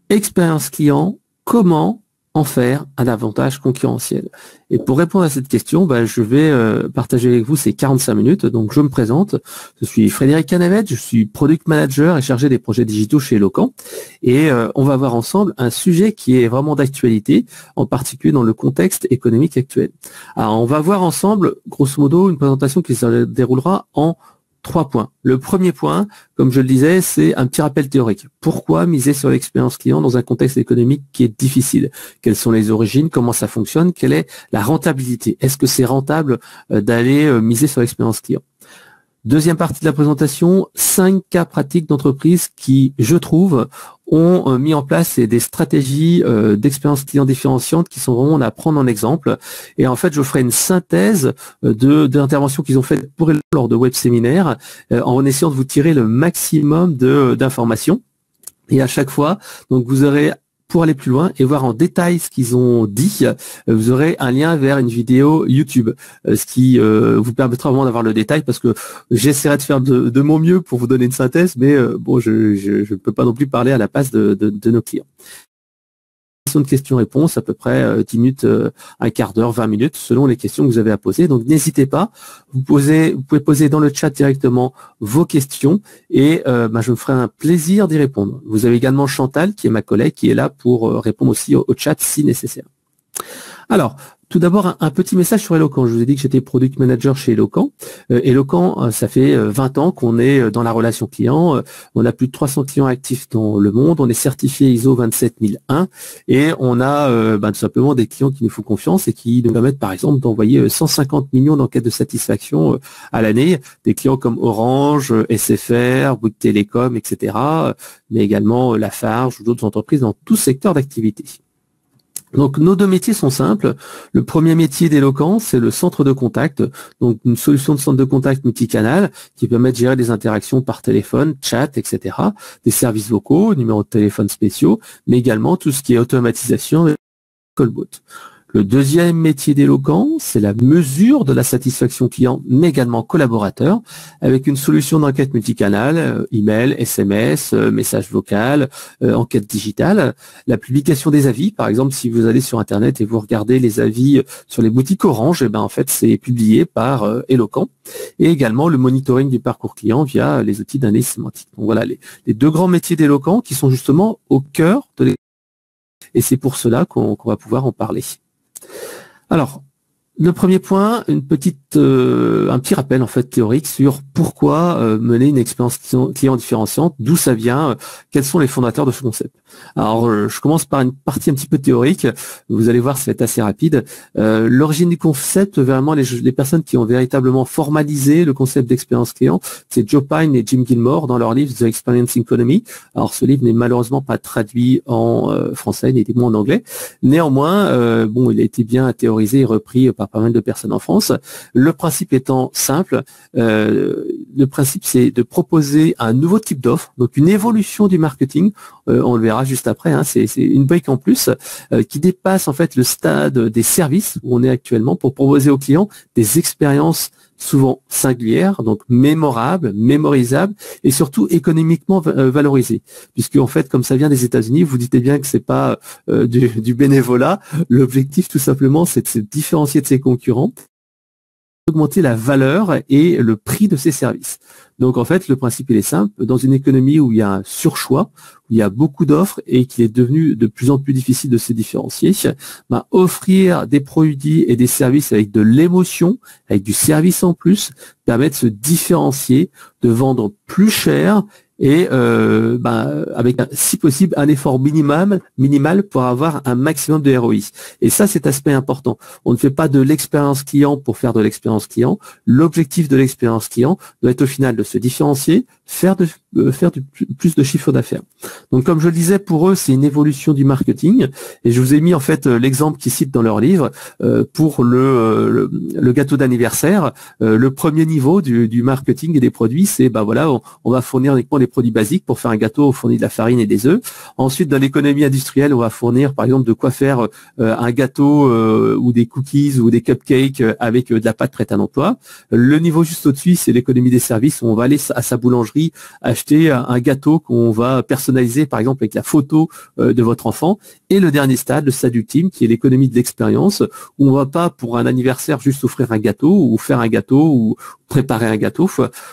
expérience client, comment en faire un avantage concurrentiel? Et pour répondre à cette question, je vais partager avec vous ces 45 minutes. Donc, je me présente. Je suis Frédéric Canavet, je suis Product Manager et chargé des projets digitaux chez Eloquent. Et on va voir ensemble un sujet qui est vraiment d'actualité, en particulier dans le contexte économique actuel. Alors, on va voir ensemble, grosso modo, une présentation qui se déroulera en 3 points. Le premier point, comme je le disais, c'est un petit rappel théorique. Pourquoi miser sur l'expérience client dans un contexte économique qui est difficile? Quelles sont les origines? Comment ça fonctionne? Quelle est la rentabilité? Est-ce que c'est rentable d'aller miser sur l'expérience client? Deuxième partie de la présentation, 5 cas pratiques d'entreprises qui, je trouve, ont mis en place des stratégies d'expérience client différenciantes qui sont vraiment à prendre en exemple. Et en fait, je ferai une synthèse d'interventions qu'ils ont faites lors de web séminaires en essayant de vous tirer le maximum d'informations. Et à chaque fois, donc vous aurez, pour aller plus loin et voir en détail ce qu'ils ont dit, vous aurez un lien vers une vidéo YouTube, ce qui vous permettra vraiment d'avoir le détail, parce que j'essaierai de faire de mon mieux pour vous donner une synthèse, mais bon, je ne peux pas non plus parler à la place de nos clients. De questions-réponses, à peu près 10 minutes, un quart d'heure, 20 minutes, selon les questions que vous avez à poser. Donc n'hésitez pas, vous pouvez poser dans le chat directement vos questions et je me ferai un plaisir d'y répondre. Vous avez également Chantal, qui est ma collègue, qui est là pour répondre aussi au chat si nécessaire. Alors, tout d'abord, un petit message sur Eloquent. Je vous ai dit que j'étais Product Manager chez Eloquent. Eloquent, ça fait 20 ans qu'on est dans la relation client. On a plus de 300 clients actifs dans le monde. On est certifié ISO 27001 et on a tout simplement des clients qui nous font confiance et qui nous permettent, par exemple, d'envoyer 150 millions d'enquêtes de satisfaction à l'année. Des clients comme Orange, SFR, Bouygues Télécom, etc., mais également Lafarge ou d'autres entreprises dans tout secteur d'activité. Donc nos 2 métiers sont simples. Le premier métier d'Eloquent, c'est le centre de contact, donc une solution de centre de contact multicanal qui permet de gérer des interactions par téléphone, chat, etc., des services vocaux, numéros de téléphone spéciaux, mais également tout ce qui est automatisation et callbot. Le deuxième métier d'Eloquent, c'est la mesure de la satisfaction client, mais également collaborateur, avec une solution d'enquête multicanal, email, SMS, message vocal, enquête digitale, la publication des avis. Par exemple, si vous allez sur Internet et vous regardez les avis sur les boutiques Orange, en fait, c'est publié par Eloquent. Et également le monitoring du parcours client via les outils d'analyse sémantique. Donc voilà les 2 grands métiers d'Eloquent qui sont justement au cœur de l'expérience. Et c'est pour cela qu'on va pouvoir en parler. Alors, le premier point, un petit rappel en fait théorique sur pourquoi mener une expérience client différenciante, d'où ça vient, quels sont les fondateurs de ce concept. Alors, je commence par une partie un petit peu théorique. Vous allez voir, ça va être assez rapide. L'origine du concept, vraiment les personnes qui ont véritablement formalisé le concept d'expérience client, c'est Joe Pine et Jim Gilmore dans leur livre The Experience Economy. Alors, ce livre n'est malheureusement pas traduit en français, ni en anglais. Néanmoins, il a été bien théorisé et repris par pas mal de personnes en France. Le principe étant simple, le principe c'est de proposer un nouveau type d'offre, donc une évolution du marketing, on le verra juste après, c'est une brique en plus qui dépasse en fait le stade des services où on est actuellement pour proposer aux clients des expériences souvent singulières, donc mémorables, mémorisables et surtout économiquement valorisées. Puisque en fait, comme ça vient des États-Unis, vous dites bien que c'est pas du bénévolat. L'objectif tout simplement, c'est de se différencier de ses concurrents, augmenter la valeur et le prix de ses services. Donc en fait, le principe il est simple. Dans une économie où il y a un surchoix, où il y a beaucoup d'offres et qu'il est devenu de plus en plus difficile de se différencier, offrir des produits et des services avec de l'émotion, avec du service en plus, permet de se différencier, de vendre plus cher et avec si possible un effort minimal pour avoir un maximum de ROI. Et ça, c'est aspect important. On ne fait pas de l'expérience client pour faire de l'expérience client. L'objectif de l'expérience client doit être au final de se différencier, faire plus de chiffre d'affaires. Donc comme je le disais, pour eux, c'est une évolution du marketing. Et je vous ai mis en fait l'exemple qu'ils citent dans leur livre pour le gâteau d'anniversaire. Le premier niveau du marketing et des produits, c'est on va fournir uniquement des produits basiques. Pour faire un gâteau, on fournit de la farine et des œufs. Ensuite, dans l'économie industrielle, on va fournir par exemple de quoi faire un gâteau ou des cookies ou des cupcakes avec de la pâte prête à l'emploi. Le niveau juste au-dessus, c'est l'économie des services où on va aller à sa boulangerie compris acheter un gâteau qu'on va personnaliser, par exemple, avec la photo de votre enfant. Et le dernier stade, le stade ultime, qui est l'économie de l'expérience, où on va pas pour un anniversaire juste offrir un gâteau ou faire un gâteau ou préparer un gâteau.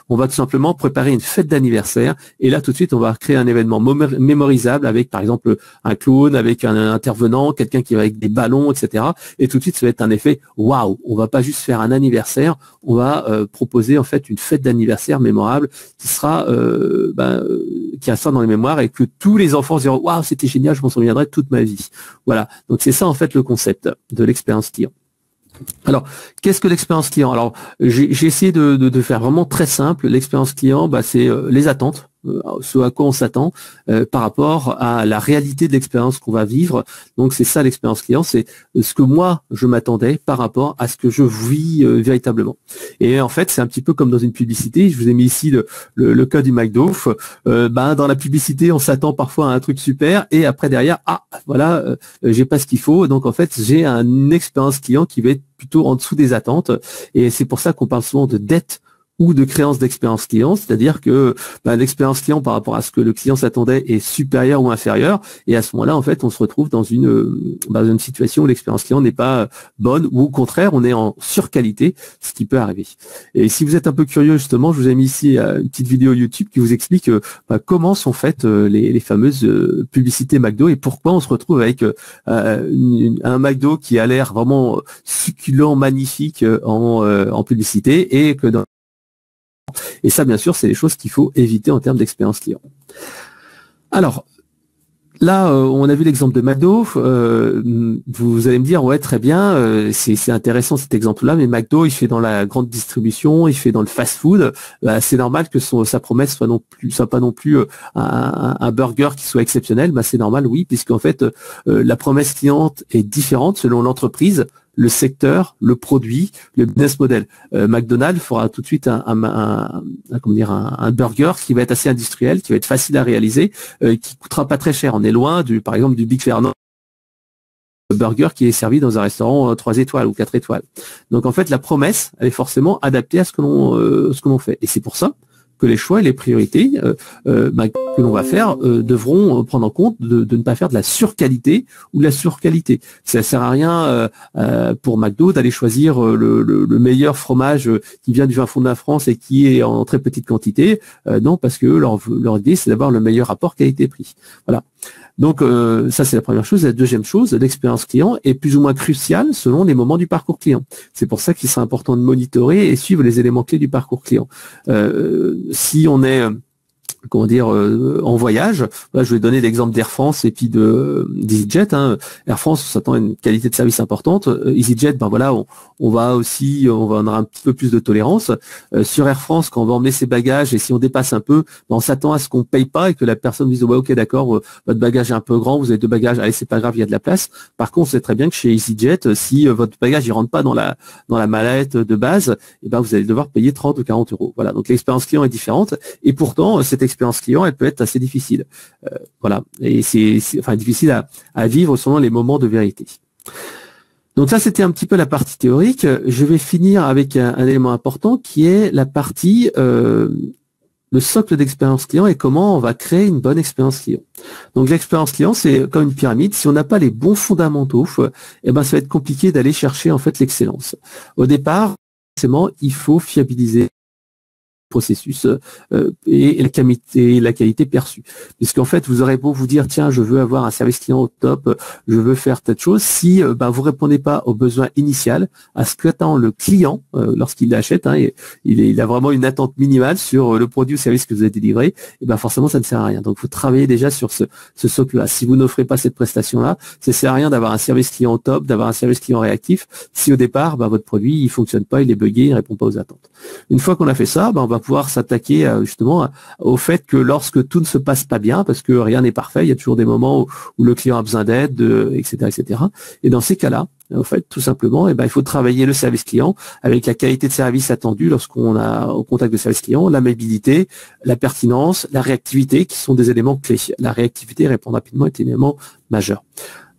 On va tout simplement préparer une fête d'anniversaire. Et là, tout de suite, on va créer un événement mémorisable avec, par exemple, un clown, avec un intervenant, quelqu'un qui va avec des ballons, etc. Et tout de suite, ça va être un effet waouh. On va pas juste faire un anniversaire, on va proposer en fait une fête d'anniversaire mémorable qui sera qui restera dans les mémoires et que tous les enfants se diront waouh, c'était génial, je m'en souviendrai toute ma vie. Voilà. Donc c'est ça en fait le concept de l'expérience client. Alors, qu'est-ce que l'expérience client? Alors, j'ai essayé de faire vraiment très simple. L'expérience client, c'est les attentes, ce à quoi on s'attend par rapport à la réalité de l'expérience qu'on va vivre. Donc, c'est ça l'expérience client, c'est ce que moi, je m'attendais par rapport à ce que je vis véritablement. Et en fait, c'est un petit peu comme dans une publicité. Je vous ai mis ici le cas du McDo. Dans la publicité, on s'attend parfois à un truc super et après derrière, voilà, j'ai pas ce qu'il faut. Donc, en fait, j'ai une expérience client qui va être plutôt en dessous des attentes. Et c'est pour ça qu'on parle souvent de dette ou de créance d'expérience client, c'est-à-dire que l'expérience client par rapport à ce que le client s'attendait est supérieure ou inférieure, et à ce moment-là, en fait, on se retrouve dans une situation où l'expérience client n'est pas bonne, ou au contraire, on est en surqualité, ce qui peut arriver. Et si vous êtes un peu curieux, justement, je vous ai mis ici une petite vidéo YouTube qui vous explique comment sont faites les fameuses publicités McDo et pourquoi on se retrouve avec un McDo qui a l'air vraiment succulent, magnifique en publicité, et que et ça, bien sûr, c'est les choses qu'il faut éviter en termes d'expérience client. Alors, là, on a vu l'exemple de McDo. Vous allez me dire, ouais, très bien, c'est intéressant cet exemple-là, mais McDo, il fait dans la grande distribution, il fait dans le fast-food. C'est normal que sa promesse soit pas non plus un burger qui soit exceptionnel. C'est normal, oui, puisqu'en fait, la promesse cliente est différente selon l'entreprise, le secteur, le produit, le business model. McDonald's fera tout de suite un burger qui va être assez industriel, qui va être facile à réaliser, qui coûtera pas très cher. On est loin par exemple du Big Fernand burger qui est servi dans un restaurant 3 étoiles ou 4 étoiles. Donc en fait, la promesse, elle est forcément adaptée à ce que l'on fait. Et c'est pour ça que les choix et les priorités que l'on va faire devront prendre en compte de ne pas faire de la surqualité ou de la surqualité. Ça sert à rien pour McDo d'aller choisir le meilleur fromage qui vient du fin fond de la France et qui est en très petite quantité. Non, parce que leur idée, c'est d'avoir le meilleur rapport qualité-prix. Voilà. Donc ça, c'est la première chose. La deuxième chose, l'expérience client est plus ou moins cruciale selon les moments du parcours client. C'est pour ça qu'il sera important de monitorer et suivre les éléments clés du parcours client. Si on est en voyage. Là, je vais donner l'exemple d'Air France et puis d'EasyJet. Air France, on s'attend à une qualité de service importante. EasyJet, on va en avoir un petit peu plus de tolérance. Sur Air France, quand on va emmener ses bagages et si on dépasse un peu, on s'attend à ce qu'on paye pas et que la personne dise ok, d'accord, votre bagage est un peu grand, vous avez 2 bagages, allez, c'est pas grave, il y a de la place. Par contre, on sait très bien que chez EasyJet, si votre bagage il rentre pas dans la mallette de base, vous allez devoir payer 30 ou 40 euros. Voilà. Donc l'expérience client est différente et pourtant cette expérience client, elle peut être assez difficile. Voilà. Et c'est difficile à vivre selon les moments de vérité. Donc ça, c'était un petit peu la partie théorique. Je vais finir avec un élément important qui est la partie le socle d'expérience client et comment on va créer une bonne expérience client. Donc l'expérience client, c'est comme une pyramide. Si on n'a pas les bons fondamentaux, ça va être compliqué d'aller chercher en fait l'excellence. Au départ, forcément, il faut fiabiliser processus et la qualité perçue. Puisqu'en fait, vous aurez beau vous dire, tiens, je veux avoir un service client au top, je veux faire telle chose, si vous répondez pas aux besoins initial, à ce qu'attend le client lorsqu'il l'achète, il a vraiment une attente minimale sur le produit ou service que vous avez délivré, et forcément, ça ne sert à rien. Donc, il faut travailler déjà sur ce socle-là. Si vous n'offrez pas cette prestation-là, ça ne sert à rien d'avoir un service client au top, d'avoir un service client réactif, si au départ, votre produit, il fonctionne pas, il est buggé, il répond pas aux attentes. Une fois qu'on a fait ça, on va pouvoir s'attaquer justement au fait que lorsque tout ne se passe pas bien, parce que rien n'est parfait, il y a toujours des moments où le client a besoin d'aide, etc., etc. Et dans ces cas-là, en fait, tout simplement, il faut travailler le service client avec la qualité de service attendue lorsqu'on a au contact de service client, l'amabilité, la pertinence, la réactivité, qui sont des éléments clés. La réactivité, répondre rapidement, est un élément majeur.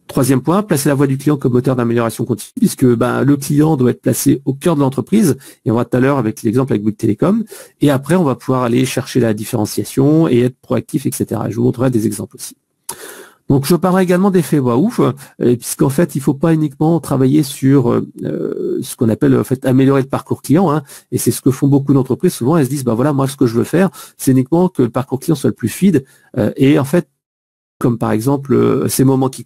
Troisième point, placer la voix du client comme moteur d'amélioration continue, puisque le client doit être placé au cœur de l'entreprise, et on va tout à l'heure avec l'exemple avec Bouygues Télécom, et après on va pouvoir aller chercher la différenciation et être proactif, etc. Je vous montrerai des exemples aussi. Donc je parlerai également d'effet waouh, puisqu'en fait il ne faut pas uniquement travailler sur ce qu'on appelle en fait améliorer le parcours client, hein, et c'est ce que font beaucoup d'entreprises. Souvent elles se disent voilà, moi ce que je veux faire, c'est uniquement que le parcours client soit le plus fluide, et en fait comme par exemple ces moments qui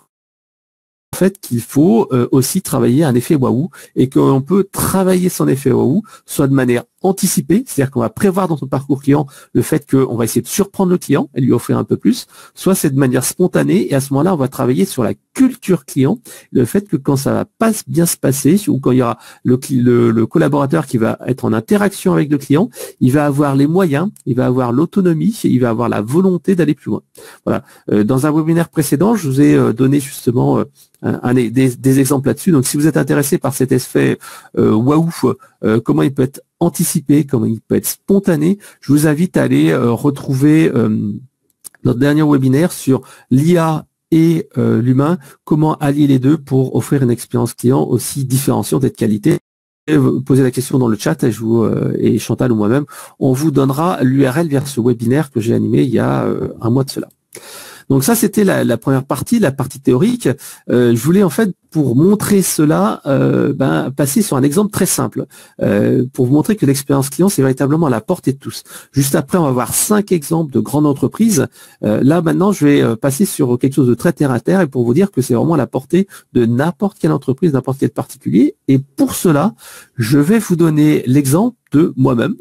en fait qu'il faut aussi travailler un effet waouh, et qu'on peut travailler son effet waouh soit de manière anticipée, c'est-à-dire qu'on va prévoir dans son parcours client le fait qu'on va essayer de surprendre le client et lui offrir un peu plus, soit c'est de manière spontanée, et à ce moment-là on va travailler sur la culture client, le fait que quand ça va pas bien se passer, ou quand il y aura le collaborateur qui va être en interaction avec le client, il va avoir les moyens, il va avoir l'autonomie, il va avoir la volonté d'aller plus loin. Voilà. Dans un webinaire précédent, je vous ai donné justement des exemples là-dessus. Donc si vous êtes intéressé par cet effet waouh, comment il peut être anticipé, comment il peut être spontané, je vous invite à aller retrouver notre dernier webinaire sur l'IA et l'humain, comment allier les deux pour offrir une expérience client aussi différenciante et de qualité. Posez la question dans le chat, et Chantal ou moi-même, on vous donnera l'URL vers ce webinaire que j'ai animé il y a un mois de cela. Donc ça, c'était la première partie, la partie théorique. Je voulais en fait, pour montrer cela, passer sur un exemple très simple, pour vous montrer que l'expérience client, c'est véritablement à la portée de tous. Juste après, on va voir 5 exemples de grandes entreprises. Là, maintenant, je vais passer sur quelque chose de très terre à terre, et pour vous dire que c'est vraiment à la portée de n'importe quelle entreprise, n'importe quel particulier. Et pour cela, je vais vous donner l'exemple de moi-même,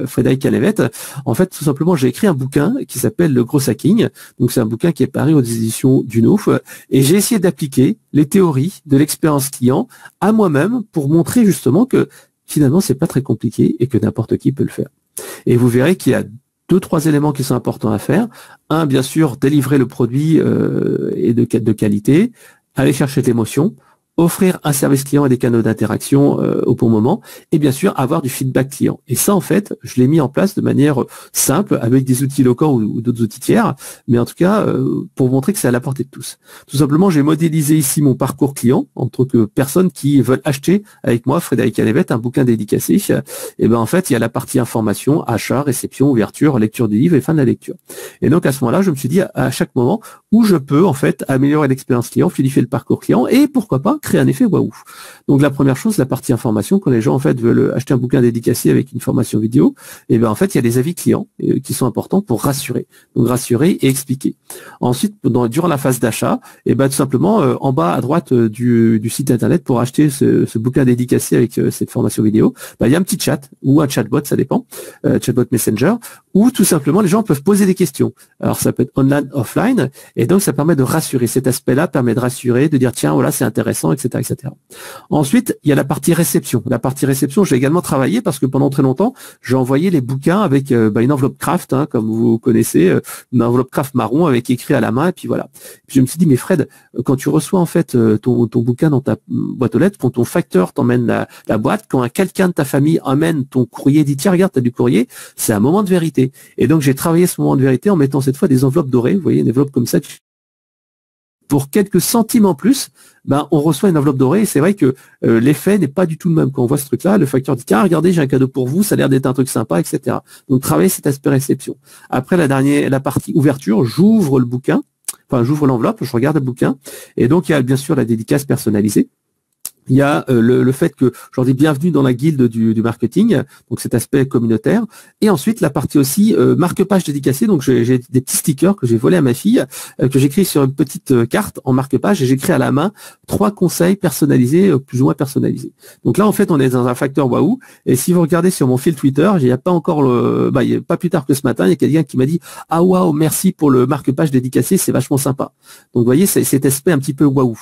Frédéric Canevette. En fait, tout simplement, j'ai écrit un bouquin qui s'appelle Le Gros Hacking. Donc, c'est un bouquin qui est paru aux éditions Dunouf. Et j'ai essayé d'appliquer les théories de l'expérience client à moi-même pour montrer justement que finalement, c'est pas très compliqué et que n'importe qui peut le faire. Et vous verrez qu'il y a 2-3 éléments qui sont importants à faire. Un, bien sûr, délivrer le produit et de qualité, aller chercher l'émotion, offrir un service client et des canaux d'interaction au bon moment, et bien sûr avoir du feedback client. Et ça, en fait, je l'ai mis en place de manière simple avec des outils locaux ou d'autres outils tiers, mais en tout cas pour montrer que c'est à la portée de tous. Tout simplement, j'ai modélisé ici mon parcours client en tant que personnes qui veulent acheter avec moi, Frédéric Canevette, un bouquin dédicacé. Et ben en fait, il y a la partie information, achat, réception, ouverture, lecture du livre et fin de la lecture. Et donc à ce moment-là, je me suis dit à chaque moment où je peux en fait améliorer l'expérience client, fluidifier le parcours client et pourquoi pas créer un effet waouh. Donc la première chose, la partie information, quand les gens en fait veulent acheter un bouquin dédicacé avec une formation vidéo, et ben en fait il y a des avis clients qui sont importants pour rassurer. Donc rassurer et expliquer. Ensuite, durant la phase d'achat, et ben tout simplement en bas à droite du site internet pour acheter ce bouquin dédicacé avec cette formation vidéo, ben, il y a un petit chat ou un chatbot, ça dépend, chatbot Messenger, où tout simplement les gens peuvent poser des questions. Alors ça peut être online, offline, et donc ça permet de rassurer. Cet aspect-là permet de rassurer, de dire tiens voilà c'est intéressant, etc., etc. Ensuite, il y a la partie réception. La partie réception, j'ai également travaillé parce que pendant très longtemps, j'ai envoyé les bouquins avec une enveloppe craft, hein, comme vous connaissez, une enveloppe craft marron avec écrit à la main, et puis voilà. Puis je me suis dit, mais Fred, quand tu reçois en fait ton bouquin dans ta boîte aux lettres, quand ton facteur t'emmène la boîte, quand quelqu'un de ta famille amène ton courrier, dit tiens regarde, t'as du courrier, c'est un moment de vérité. Et donc j'ai travaillé ce moment de vérité en mettant cette fois des enveloppes dorées, vous voyez, une enveloppe comme ça. Pour quelques centimes en plus, ben, on reçoit une enveloppe dorée, et c'est vrai que l'effet n'est pas du tout le même. Quand on voit ce truc-là, le facteur dit tiens, regardez, j'ai un cadeau pour vous, ça a l'air d'être un truc sympa, etc. Donc travailler cet aspect réception. Après la partie ouverture, j'ouvre le bouquin, enfin j'ouvre l'enveloppe, je regarde le bouquin, et donc il y a bien sûr la dédicace personnalisée. Il y a le fait que je leur dis bienvenue dans la guilde du marketing, donc cet aspect communautaire. Et ensuite, la partie aussi marque-page dédicacée. Donc, j'ai des petits stickers que j'ai volés à ma fille, que j'écris sur une petite carte en marque-page, et j'écris à la main 3 conseils personnalisés, plus ou moins personnalisés. Donc là, en fait, on est dans un facteur waouh. Et si vous regardez sur mon fil Twitter, il n'y a pas encore il y a pas plus tard que ce matin, il y a quelqu'un qui m'a dit ah waouh, merci pour le marque-page dédicacé, c'est vachement sympa. Donc, vous voyez, c'est cet aspect un petit peu waouh.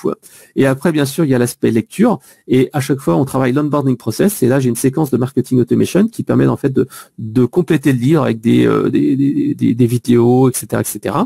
Et après, bien sûr, il y a l'aspect lecture. jours. Et à chaque fois, on travaille l'onboarding process. Et là, j'ai une séquence de marketing automation qui permet en fait de compléter le livre avec des vidéos, etc., etc.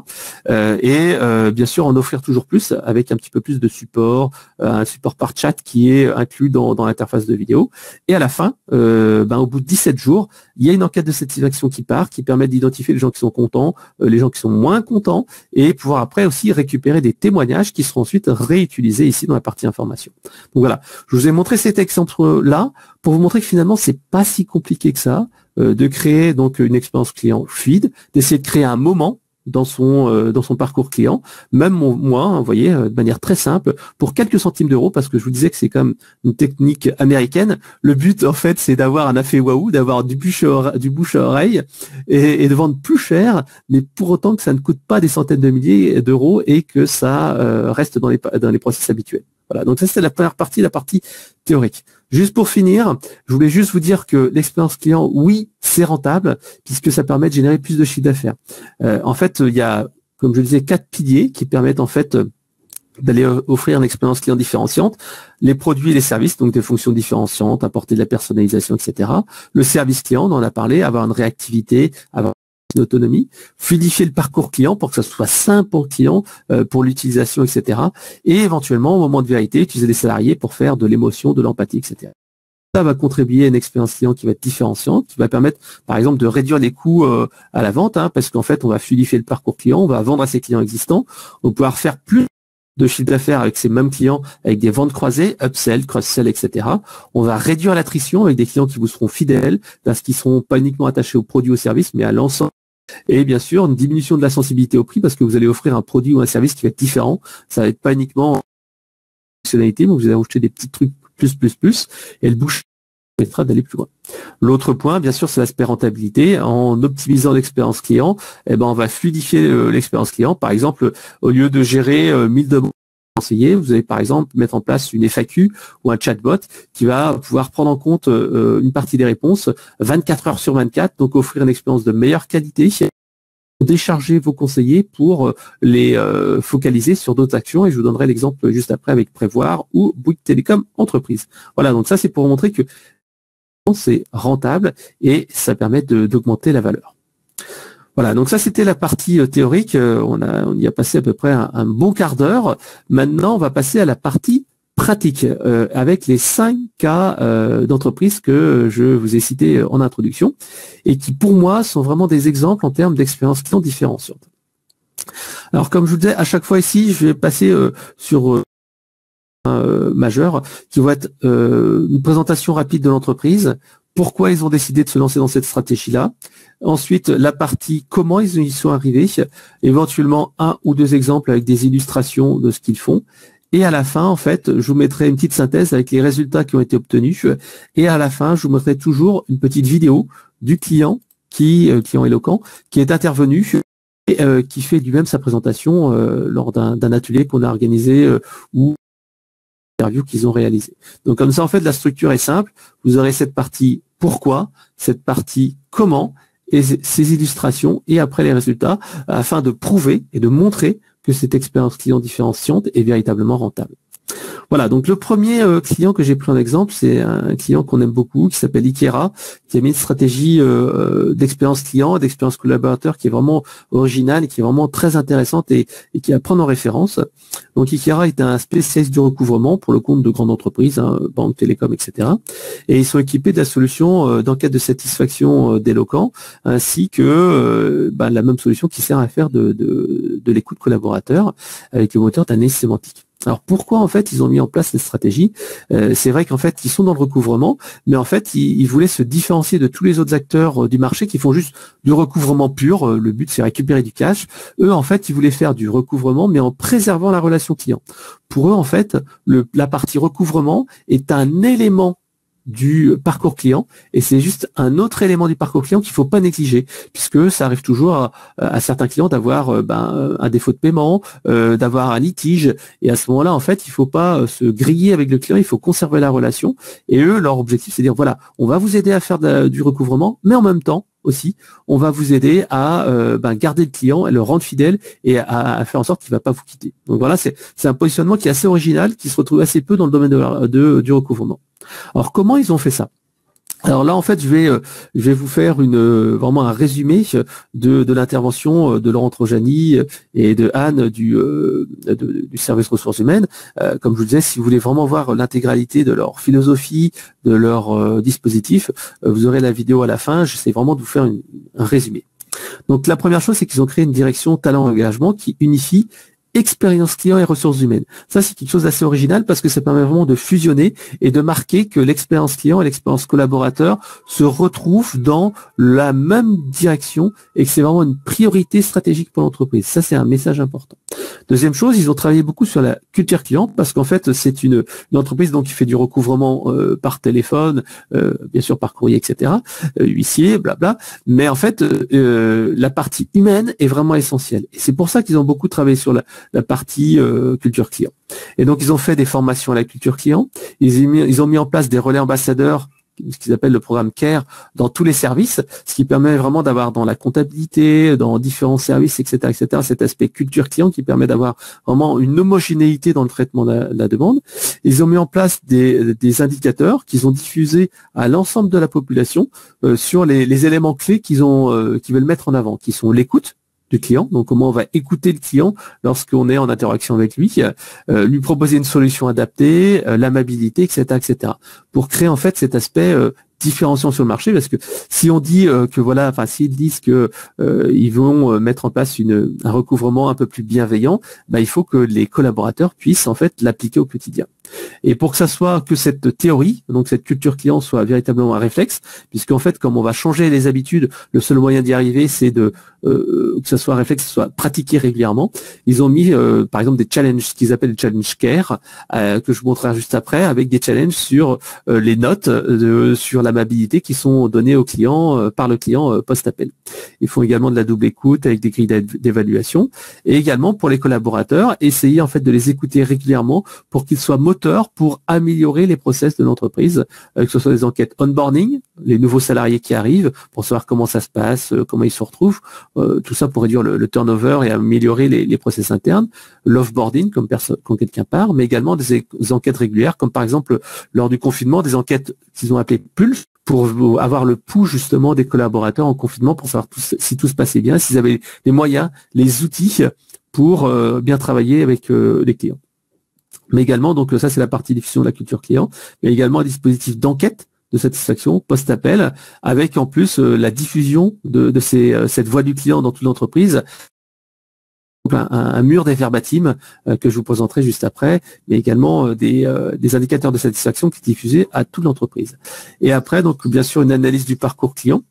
Bien sûr, en offrir toujours plus avec un petit peu plus de support, un support par chat qui est inclus dans l'interface de vidéo. Et à la fin, au bout de 17 jours, il y a une enquête de satisfaction qui part, qui permet d'identifier les gens qui sont contents, les gens qui sont moins contents, et pouvoir après aussi récupérer des témoignages qui seront ensuite réutilisés ici dans la partie information. Donc voilà, je vous ai montré cet exemple-là pour vous montrer que finalement, c'est pas si compliqué que ça de créer donc une expérience client fluide, d'essayer de créer un moment dans son parcours client, même moi, vous voyez, de manière très simple, pour quelques centimes d'euros, parce que je vous disais que c'est comme une technique américaine. Le but, en fait, c'est d'avoir un effet waouh, d'avoir du bouche à oreille et de vendre plus cher, mais pour autant que ça ne coûte pas des centaines de milliers d'euros et que ça reste dans les process habituels. Voilà, donc ça c'était la première partie, la partie théorique. Juste pour finir, je voulais juste vous dire que l'expérience client, oui, c'est rentable, puisque ça permet de générer plus de chiffre d'affaires. En fait, il y a, comme je le disais, 4 piliers qui permettent en fait d'aller offrir une expérience client différenciante, les produits et les services, donc des fonctions différenciantes, apporter de la personnalisation, etc. Le service client, on en a parlé, avoir une réactivité, avoir une autonomie, fluidifier le parcours client pour que ça soit simple pour le client, pour l'utilisation, etc. Et éventuellement, au moment de vérité, utiliser des salariés pour faire de l'émotion, de l'empathie, etc. Ça va contribuer à une expérience client qui va être différenciante, qui va permettre, par exemple, de réduire les coûts à la vente, parce qu'en fait, on va fluidifier le parcours client, on va vendre à ses clients existants, on va pouvoir faire plus de chiffre d'affaires avec ces mêmes clients, avec des ventes croisées, upsell, cross-sell, etc. On va réduire l'attrition avec des clients qui vous seront fidèles, parce qu'ils ne seront pas uniquement attachés aux produits ou aux services, mais à l'ensemble. Et bien sûr, une diminution de la sensibilité au prix parce que vous allez offrir un produit ou un service qui va être différent. Ça va être pas uniquement en fonctionnalité, mais vous allez ajouter des petits trucs plus, et le bouche permettra d'aller plus loin. L'autre point, bien sûr, c'est l'aspect rentabilité. En optimisant l'expérience client, on va fluidifier l'expérience client. Par exemple, au lieu de gérer 1000 demandes conseillers, vous allez par exemple mettre en place une FAQ ou un chatbot qui va pouvoir prendre en compte une partie des réponses 24 heures sur 24, donc offrir une expérience de meilleure qualité, décharger vos conseillers pour les focaliser sur d'autres actions, et je vous donnerai l'exemple juste après avec Prévoir ou Bouygues Télécom Entreprise. Voilà, donc ça c'est pour montrer que c'est rentable et ça permet d'augmenter la valeur. Voilà, donc ça c'était la partie théorique, on y a passé à peu près un bon quart d'heure. Maintenant on va passer à la partie pratique avec les 5 cas d'entreprise que je vous ai cités en introduction et qui pour moi sont vraiment des exemples en termes d'expérience client différenciante. Alors comme je vous disais, à chaque fois ici je vais passer sur majeur qui va être une présentation rapide de l'entreprise, pourquoi ils ont décidé de se lancer dans cette stratégie-là. Ensuite, la partie comment ils y sont arrivés, éventuellement 1 ou 2 exemples avec des illustrations de ce qu'ils font. Et à la fin, en fait, je vous mettrai une petite synthèse avec les résultats qui ont été obtenus. Et à la fin, je vous mettrai toujours une petite vidéo du client, client éloquent, qui est intervenu et qui fait lui-même sa présentation lors d'un atelier qu'on a organisé ou interview qu'ils ont réalisé. Donc comme ça, en fait, la structure est simple. Vous aurez cette partie pourquoi, cette partie comment, et ces illustrations, et après les résultats, afin de prouver et de montrer que cette expérience client différenciante est véritablement rentable. Voilà, donc le premier client que j'ai pris en exemple, c'est un client qu'on aime beaucoup, qui s'appelle Ikera, qui a mis une stratégie d'expérience client, d'expérience collaborateur qui est vraiment originale et qui est vraiment très intéressante et qui est à prendre en référence. Donc Ikera est un spécialiste du recouvrement pour le compte de grandes entreprises, banques, télécoms, etc. Et ils sont équipés de la solution d'enquête de satisfaction d'Eloquent, ainsi que la même solution qui sert à faire de l'écoute collaborateur avec le moteur d'analyse sémantique. Alors pourquoi en fait ils ont mis en place cette stratégie? C'est vrai qu'en fait ils sont dans le recouvrement, mais en fait ils voulaient se différencier de tous les autres acteurs du marché qui font juste du recouvrement pur. Le but c'est récupérer du cash. Eux en fait ils voulaient faire du recouvrement mais en préservant la relation client. Pour eux en fait la partie recouvrement est un élément du parcours client et c'est juste un autre élément du parcours client qu'il ne faut pas négliger puisque ça arrive toujours à certains clients d'avoir un défaut de paiement, d'avoir un litige et à ce moment-là en fait il ne faut pas se griller avec le client, il faut conserver la relation et eux leur objectif c'est de dire voilà on va vous aider à faire du recouvrement mais en même temps aussi, on va vous aider à garder le client, à le rendre fidèle et à faire en sorte qu'il ne va pas vous quitter. Donc voilà, c'est un positionnement qui est assez original, qui se retrouve assez peu dans le domaine du recouvrement. Alors comment ils ont fait ça? Alors là, en fait, je vais vous faire vraiment un résumé de l'intervention de Laurent Trojani et de Anne du service ressources humaines. Comme je vous disais, si vous voulez vraiment voir l'intégralité de leur philosophie, de leur dispositif, vous aurez la vidéo à la fin. J'essaie vraiment de vous faire un résumé. Donc la première chose, c'est qu'ils ont créé une direction talent engagement qui unifie expérience client et ressources humaines. Ça, c'est quelque chose d'assez original parce que ça permet vraiment de fusionner et de marquer que l'expérience client et l'expérience collaborateur se retrouvent dans la même direction et que c'est vraiment une priorité stratégique pour l'entreprise. Ça, c'est un message important. Deuxième chose, ils ont travaillé beaucoup sur la culture client parce qu'en fait, c'est une entreprise donc qui fait du recouvrement par téléphone, bien sûr par courrier, etc., huissier, blabla. Mais en fait, la partie humaine est vraiment essentielle. Et c'est pour ça qu'ils ont beaucoup travaillé sur la partie culture client. Et donc, ils ont fait des formations à la culture client. Ils ont mis en place des relais ambassadeurs, ce qu'ils appellent le programme CARE, dans tous les services, ce qui permet vraiment d'avoir dans la comptabilité, dans différents services, etc., cet aspect culture client qui permet d'avoir vraiment une homogénéité dans le traitement de la demande. Ils ont mis en place des indicateurs qu'ils ont diffusés à l'ensemble de la population sur les éléments clés qu'ils veulent mettre en avant, qui sont l'écoute du client, donc comment on va écouter le client lorsqu'on est en interaction avec lui, lui proposer une solution adaptée, l'amabilité, etc., pour créer en fait cet aspect différenciant sur le marché, parce que si on dit que voilà, enfin s'ils disent que ils vont mettre en place un recouvrement un peu plus bienveillant, il faut que les collaborateurs puissent en fait l'appliquer au quotidien. Et pour que ça soit que cette théorie, donc cette culture client soit véritablement un réflexe, puisqu'en fait, comme on va changer les habitudes, le seul moyen d'y arriver, c'est que ça soit un réflexe, que ce soit pratiqué régulièrement. Ils ont mis, par exemple, des challenges, ce qu'ils appellent des challenge care, que je vous montrerai juste après, avec des challenges sur les notes, sur l'amabilité qui sont données au client par le client post-appel. Ils font également de la double écoute avec des grilles d'évaluation, et également pour les collaborateurs, essayer en fait de les écouter régulièrement pour qu'ils soient moteurs pour améliorer les process de l'entreprise, que ce soit des enquêtes onboarding, les nouveaux salariés qui arrivent, pour savoir comment ça se passe, comment ils se retrouvent, tout ça pour réduire le turnover et améliorer les process internes, l'offboarding quand quelqu'un part, mais également des enquêtes régulières, comme par exemple lors du confinement, des enquêtes qu'ils ont appelées Pulse, pour avoir le pouls justement des collaborateurs en confinement, pour savoir si tout se passait bien, s'ils avaient les moyens, les outils pour bien travailler avec les clients. Mais également, donc ça c'est la partie diffusion de la culture client, mais également un dispositif d'enquête de satisfaction post-appel, avec en plus la diffusion de cette voix du client dans toute l'entreprise. Un mur des verbatim que je vous présenterai juste après, mais également des indicateurs de satisfaction qui sont diffusés à toute l'entreprise. Et après, donc bien sûr, une analyse du parcours client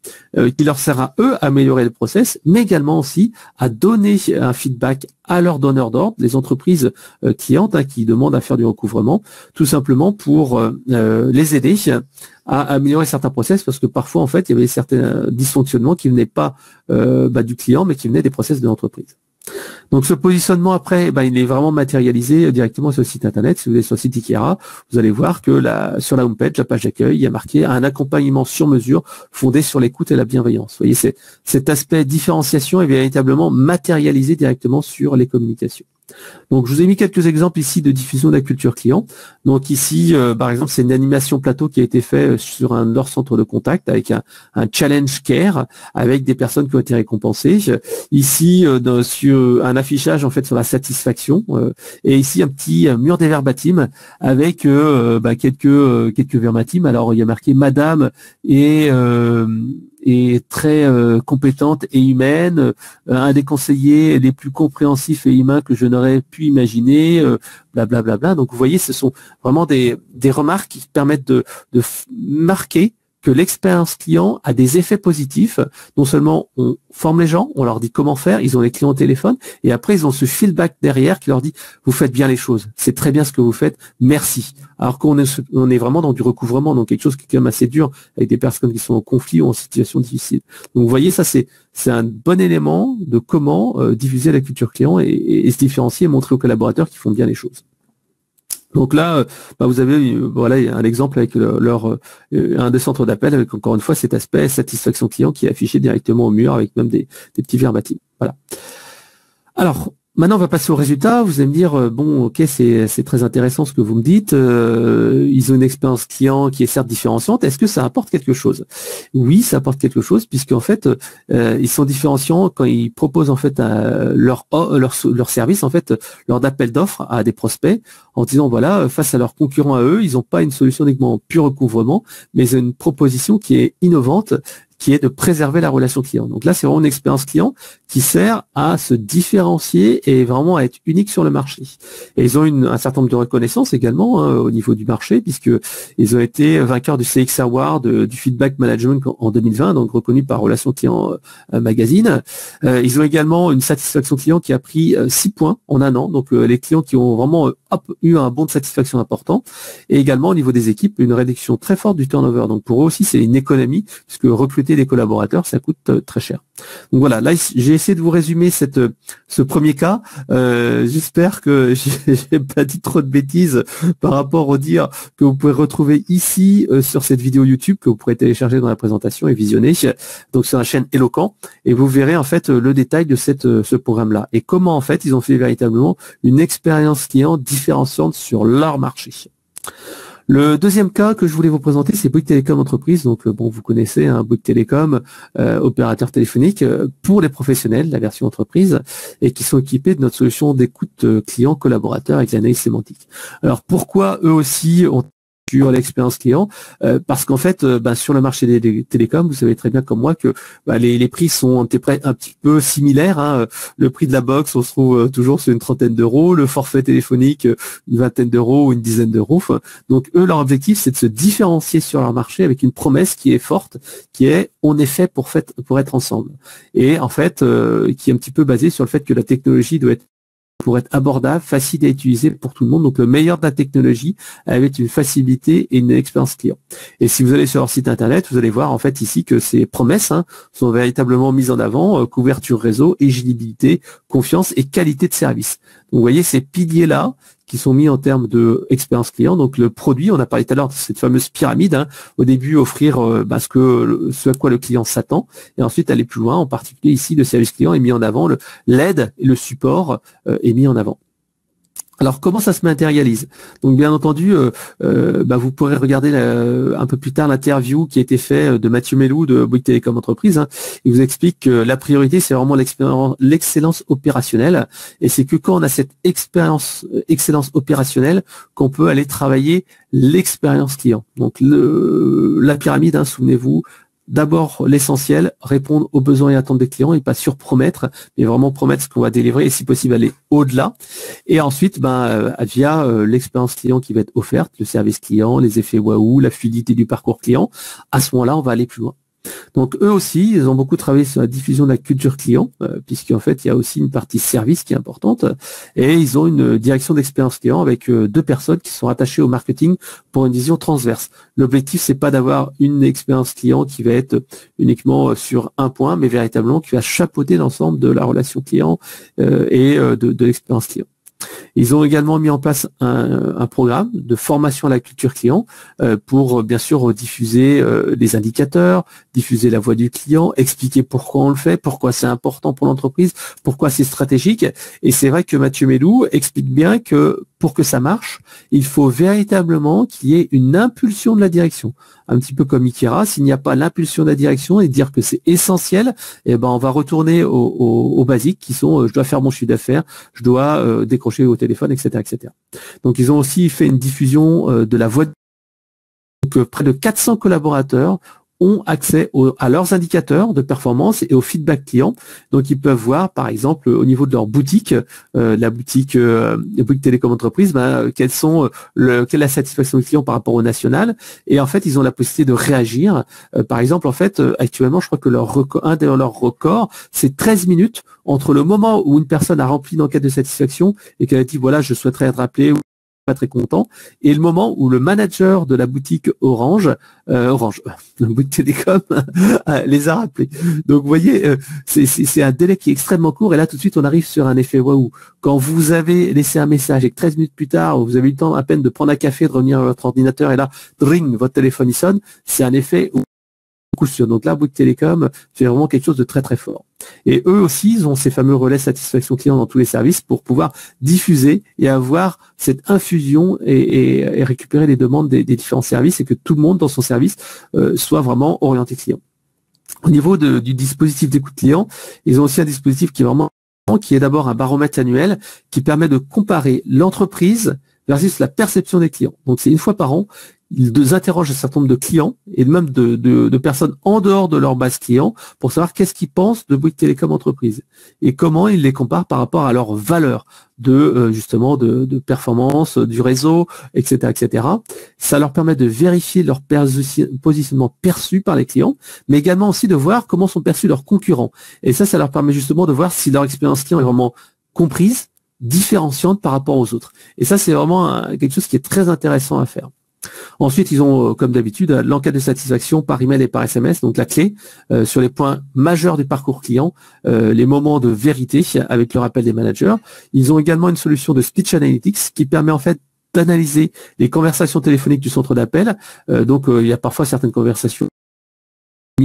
qui leur sert à eux à améliorer le process, mais également aussi à donner un feedback à leurs donneurs d'ordre, les entreprises clientes qui demandent à faire du recouvrement, tout simplement pour les aider à améliorer certains process, parce que parfois, en fait, il y avait certains dysfonctionnements qui ne venaient pas du client, mais qui venaient des process de l'entreprise. Donc ce positionnement après, il est vraiment matérialisé directement sur le site internet. Si vous êtes sur le site Ikiara, vous allez voir que sur la homepage, la page d'accueil, il y a marqué un accompagnement sur mesure fondé sur l'écoute et la bienveillance. Vous voyez, cet aspect différenciation est véritablement matérialisé directement sur les communications. Donc, je vous ai mis quelques exemples ici de diffusion de la culture client. Donc ici, par exemple, c'est une animation plateau qui a été faite sur leur centre de contact avec un challenge care avec des personnes qui ont été récompensées. Ici, sur un affichage en fait sur la satisfaction, et ici un petit mur des verbatim avec quelques verbatim. Alors, il y a marqué Madame et très compétente et humaine, un des conseillers les plus compréhensifs et humains que je n'aurais pu imaginer, blablabla. Donc vous voyez, ce sont vraiment des remarques qui permettent de marquer que l'expérience client a des effets positifs. Non seulement on forme les gens, on leur dit comment faire, ils ont les clients au téléphone, et après ils ont ce feedback derrière qui leur dit vous faites bien les choses, c'est très bien ce que vous faites, merci. Alors qu'on est vraiment dans du recouvrement, donc quelque chose qui est quand même assez dur avec des personnes qui sont en conflit ou en situation difficile. Donc vous voyez, ça c'est un bon élément de comment diffuser la culture client et se différencier et montrer aux collaborateurs qu'ils font bien les choses. Donc là, vous avez voilà un exemple avec un des centres d'appel avec encore une fois cet aspect satisfaction client qui est affiché directement au mur avec même des petits verbatim. Voilà. Alors, maintenant, on va passer aux résultats. Vous allez me dire, bon, ok, c'est très intéressant ce que vous me dites. Ils ont une expérience client qui est certes différenciante. Est-ce que ça apporte quelque chose? Oui, ça apporte quelque chose, puisqu'en fait, ils sont différenciants quand ils proposent en fait leur service, en fait, lors d'appel d'offres à des prospects, en disant, voilà, face à leurs concurrents à eux, ils n'ont pas une solution uniquement pur recouvrement, mais ils ont une proposition qui est innovante, qui est de préserver la relation client. Donc là, c'est vraiment une expérience client qui sert à se différencier et vraiment à être unique sur le marché. Et ils ont un certain nombre de reconnaissances également au niveau du marché, puisque ils ont été vainqueurs du CX Award du Feedback Management en 2020, donc reconnu par Relations Client Magazine. Ils ont également une satisfaction client qui a pris 6 points en un an, donc les clients qui ont vraiment eu un bon de satisfaction important. Et également au niveau des équipes, une réduction très forte du turnover. Donc pour eux aussi, c'est une économie, puisque recruter des collaborateurs, ça coûte très cher. Donc voilà, là j'ai essayé de vous résumer ce premier cas. J'espère que j'ai pas dit trop de bêtises par rapport au dire que vous pouvez retrouver ici sur cette vidéo YouTube que vous pourrez télécharger dans la présentation et visionner. Donc sur la chaîne Eloquent et vous verrez en fait le détail de ce programme-là et comment en fait ils ont fait véritablement une expérience client différenciante sur leur marché. Le deuxième cas que je voulais vous présenter, c'est Bouygues Télécom Entreprise. Donc, bon, vous connaissez Bouygues Télécom, opérateur téléphonique pour les professionnels, la version entreprise, et qui sont équipés de notre solution d'écoute client collaborateur avec l'analyse sémantique. Alors, pourquoi eux aussi ont sur l'expérience client, parce qu'en fait, sur le marché des télécoms, vous savez très bien comme moi que les prix sont un petit peu similaires. Le prix de la box, on se trouve toujours sur une trentaine d'euros, le forfait téléphonique, une vingtaine d'euros ou une dizaine d'euros. Donc eux, leur objectif, c'est de se différencier sur leur marché avec une promesse qui est forte, qui est on est fait pour être ensemble. Et en fait, qui est un petit peu basée sur le fait que la technologie doit être pour être abordable, facile à utiliser pour tout le monde. Donc le meilleur de la technologie avec une facilité et une expérience client. Et si vous allez sur leur site internet, vous allez voir en fait ici que ces promesses sont véritablement mises en avant, couverture réseau, éligibilité, confiance et qualité de service. Donc vous voyez ces piliers-là qui sont mis en termes de expérience client. Donc le produit, on a parlé tout à l'heure de cette fameuse pyramide. Au début, offrir ce à quoi le client s'attend, et ensuite aller plus loin. En particulier ici, le service client est mis en avant, l'aide et le support est mis en avant. Alors, comment ça se matérialise? Donc, bien entendu, vous pourrez regarder un peu plus tard l'interview qui a été faite de Mathieu Melou de Bouygues Télécom Entreprise. Il vous explique que la priorité, c'est vraiment l'excellence opérationnelle. Et c'est que quand on a cette excellence opérationnelle, qu'on peut aller travailler l'expérience client. Donc, la pyramide, souvenez-vous, d'abord, l'essentiel, répondre aux besoins et attentes des clients et pas surpromettre, mais vraiment promettre ce qu'on va délivrer et si possible aller au-delà. Et ensuite, via l'expérience client qui va être offerte, le service client, les effets waouh, la fluidité du parcours client, à ce moment-là, on va aller plus loin. Donc eux aussi, ils ont beaucoup travaillé sur la diffusion de la culture client, puisqu'en fait, il y a aussi une partie service qui est importante, et ils ont une direction d'expérience client avec 2 personnes qui sont attachées au marketing pour une vision transverse. L'objectif, c'est pas d'avoir une expérience client qui va être uniquement sur un point, mais véritablement qui va chapeauter l'ensemble de la relation client et de l'expérience client. Ils ont également mis en place un programme de formation à la culture client pour bien sûr diffuser les indicateurs, diffuser la voix du client, expliquer pourquoi on le fait, pourquoi c'est important pour l'entreprise, pourquoi c'est stratégique. Et c'est vrai que Mathieu Melou explique bien que pour que ça marche, il faut véritablement qu'il y ait une impulsion de la direction. Un petit peu comme Ikera, s'il n'y a pas l'impulsion de la direction et dire que c'est essentiel, on va retourner aux basiques qui sont je dois faire mon chiffre d'affaires, je dois décrocher au téléphone, etc., etc. Donc ils ont aussi fait une diffusion de la voix. Donc près de 400 collaborateurs ont accès à leurs indicateurs de performance et au feedback client. Donc, ils peuvent voir, par exemple, au niveau de leur boutique, la boutique Bouygues Télécom Entreprise, quelle est la satisfaction du client par rapport au national. Et en fait, ils ont la possibilité de réagir. Par exemple, en fait, actuellement, je crois que un de leurs records, c'est 13 minutes entre le moment où une personne a rempli une enquête de satisfaction et qu'elle a dit, voilà, je souhaiterais être appelé pas très content, et le moment où le manager de la boutique Orange, la boutique Télécom, les a rappelés. Donc vous voyez, c'est un délai qui est extrêmement court, et là tout de suite on arrive sur un effet waouh. Quand vous avez laissé un message et que 13 minutes plus tard, vous avez eu le temps à peine de prendre un café, de revenir à votre ordinateur, et là, dring, votre téléphone y sonne, c'est un effet coup sûr. Donc là, Bouygues Télécom, c'est vraiment quelque chose de très très fort. Et eux aussi, ils ont ces fameux relais satisfaction client dans tous les services pour pouvoir diffuser et avoir cette infusion et récupérer les demandes des différents services et que tout le monde dans son service soit vraiment orienté client. Au niveau du dispositif d'écoute client, ils ont aussi un dispositif qui est d'abord un baromètre annuel qui permet de comparer l'entreprise versus la perception des clients. Donc c'est une fois par an, ils interrogent un certain nombre de clients et même de personnes en dehors de leur base client pour savoir qu'est-ce qu'ils pensent de Bouygues Télécom entreprise et comment ils les comparent par rapport à leurs valeurs justement de performance, du réseau, etc., etc. Ça leur permet de vérifier leur positionnement perçu par les clients, mais également aussi de voir comment sont perçus leurs concurrents. Et ça leur permet justement de voir si leur expérience client est vraiment comprise, différenciante par rapport aux autres. Et ça, c'est vraiment quelque chose qui est très intéressant à faire. Ensuite, ils ont, comme d'habitude, l'enquête de satisfaction par email et par SMS, donc la clé sur les points majeurs du parcours client, les moments de vérité avec le rappel des managers. Ils ont également une solution de speech analytics qui permet en fait d'analyser les conversations téléphoniques du centre d'appel. Donc, il y a parfois certaines conversations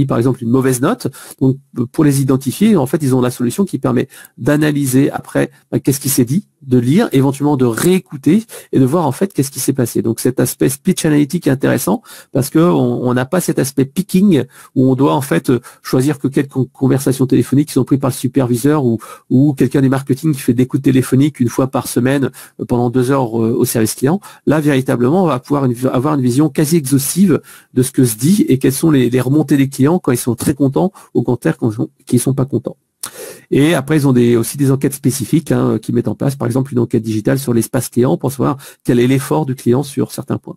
par exemple une mauvaise note, donc pour les identifier, en fait ils ont la solution qui permet d'analyser après qu'est-ce qui s'est dit, de lire, éventuellement de réécouter et de voir en fait qu'est-ce qui s'est passé. Donc cet aspect speech analytique est intéressant parce que on n'a pas cet aspect picking où on doit en fait choisir que quelques conversations téléphoniques qui sont prises par le superviseur ou quelqu'un du marketing qui fait des écoutes téléphoniques une fois par semaine pendant 2 heures au service client. Là véritablement on va pouvoir avoir une vision quasi exhaustive de ce que se dit et quelles sont les remontées des clients quand ils sont très contents, au contraire quand ils sont pas contents. Et après, ils ont aussi des enquêtes spécifiques qui mettent en place, par exemple, une enquête digitale sur l'espace client pour savoir quel est l'effort du client sur certains points.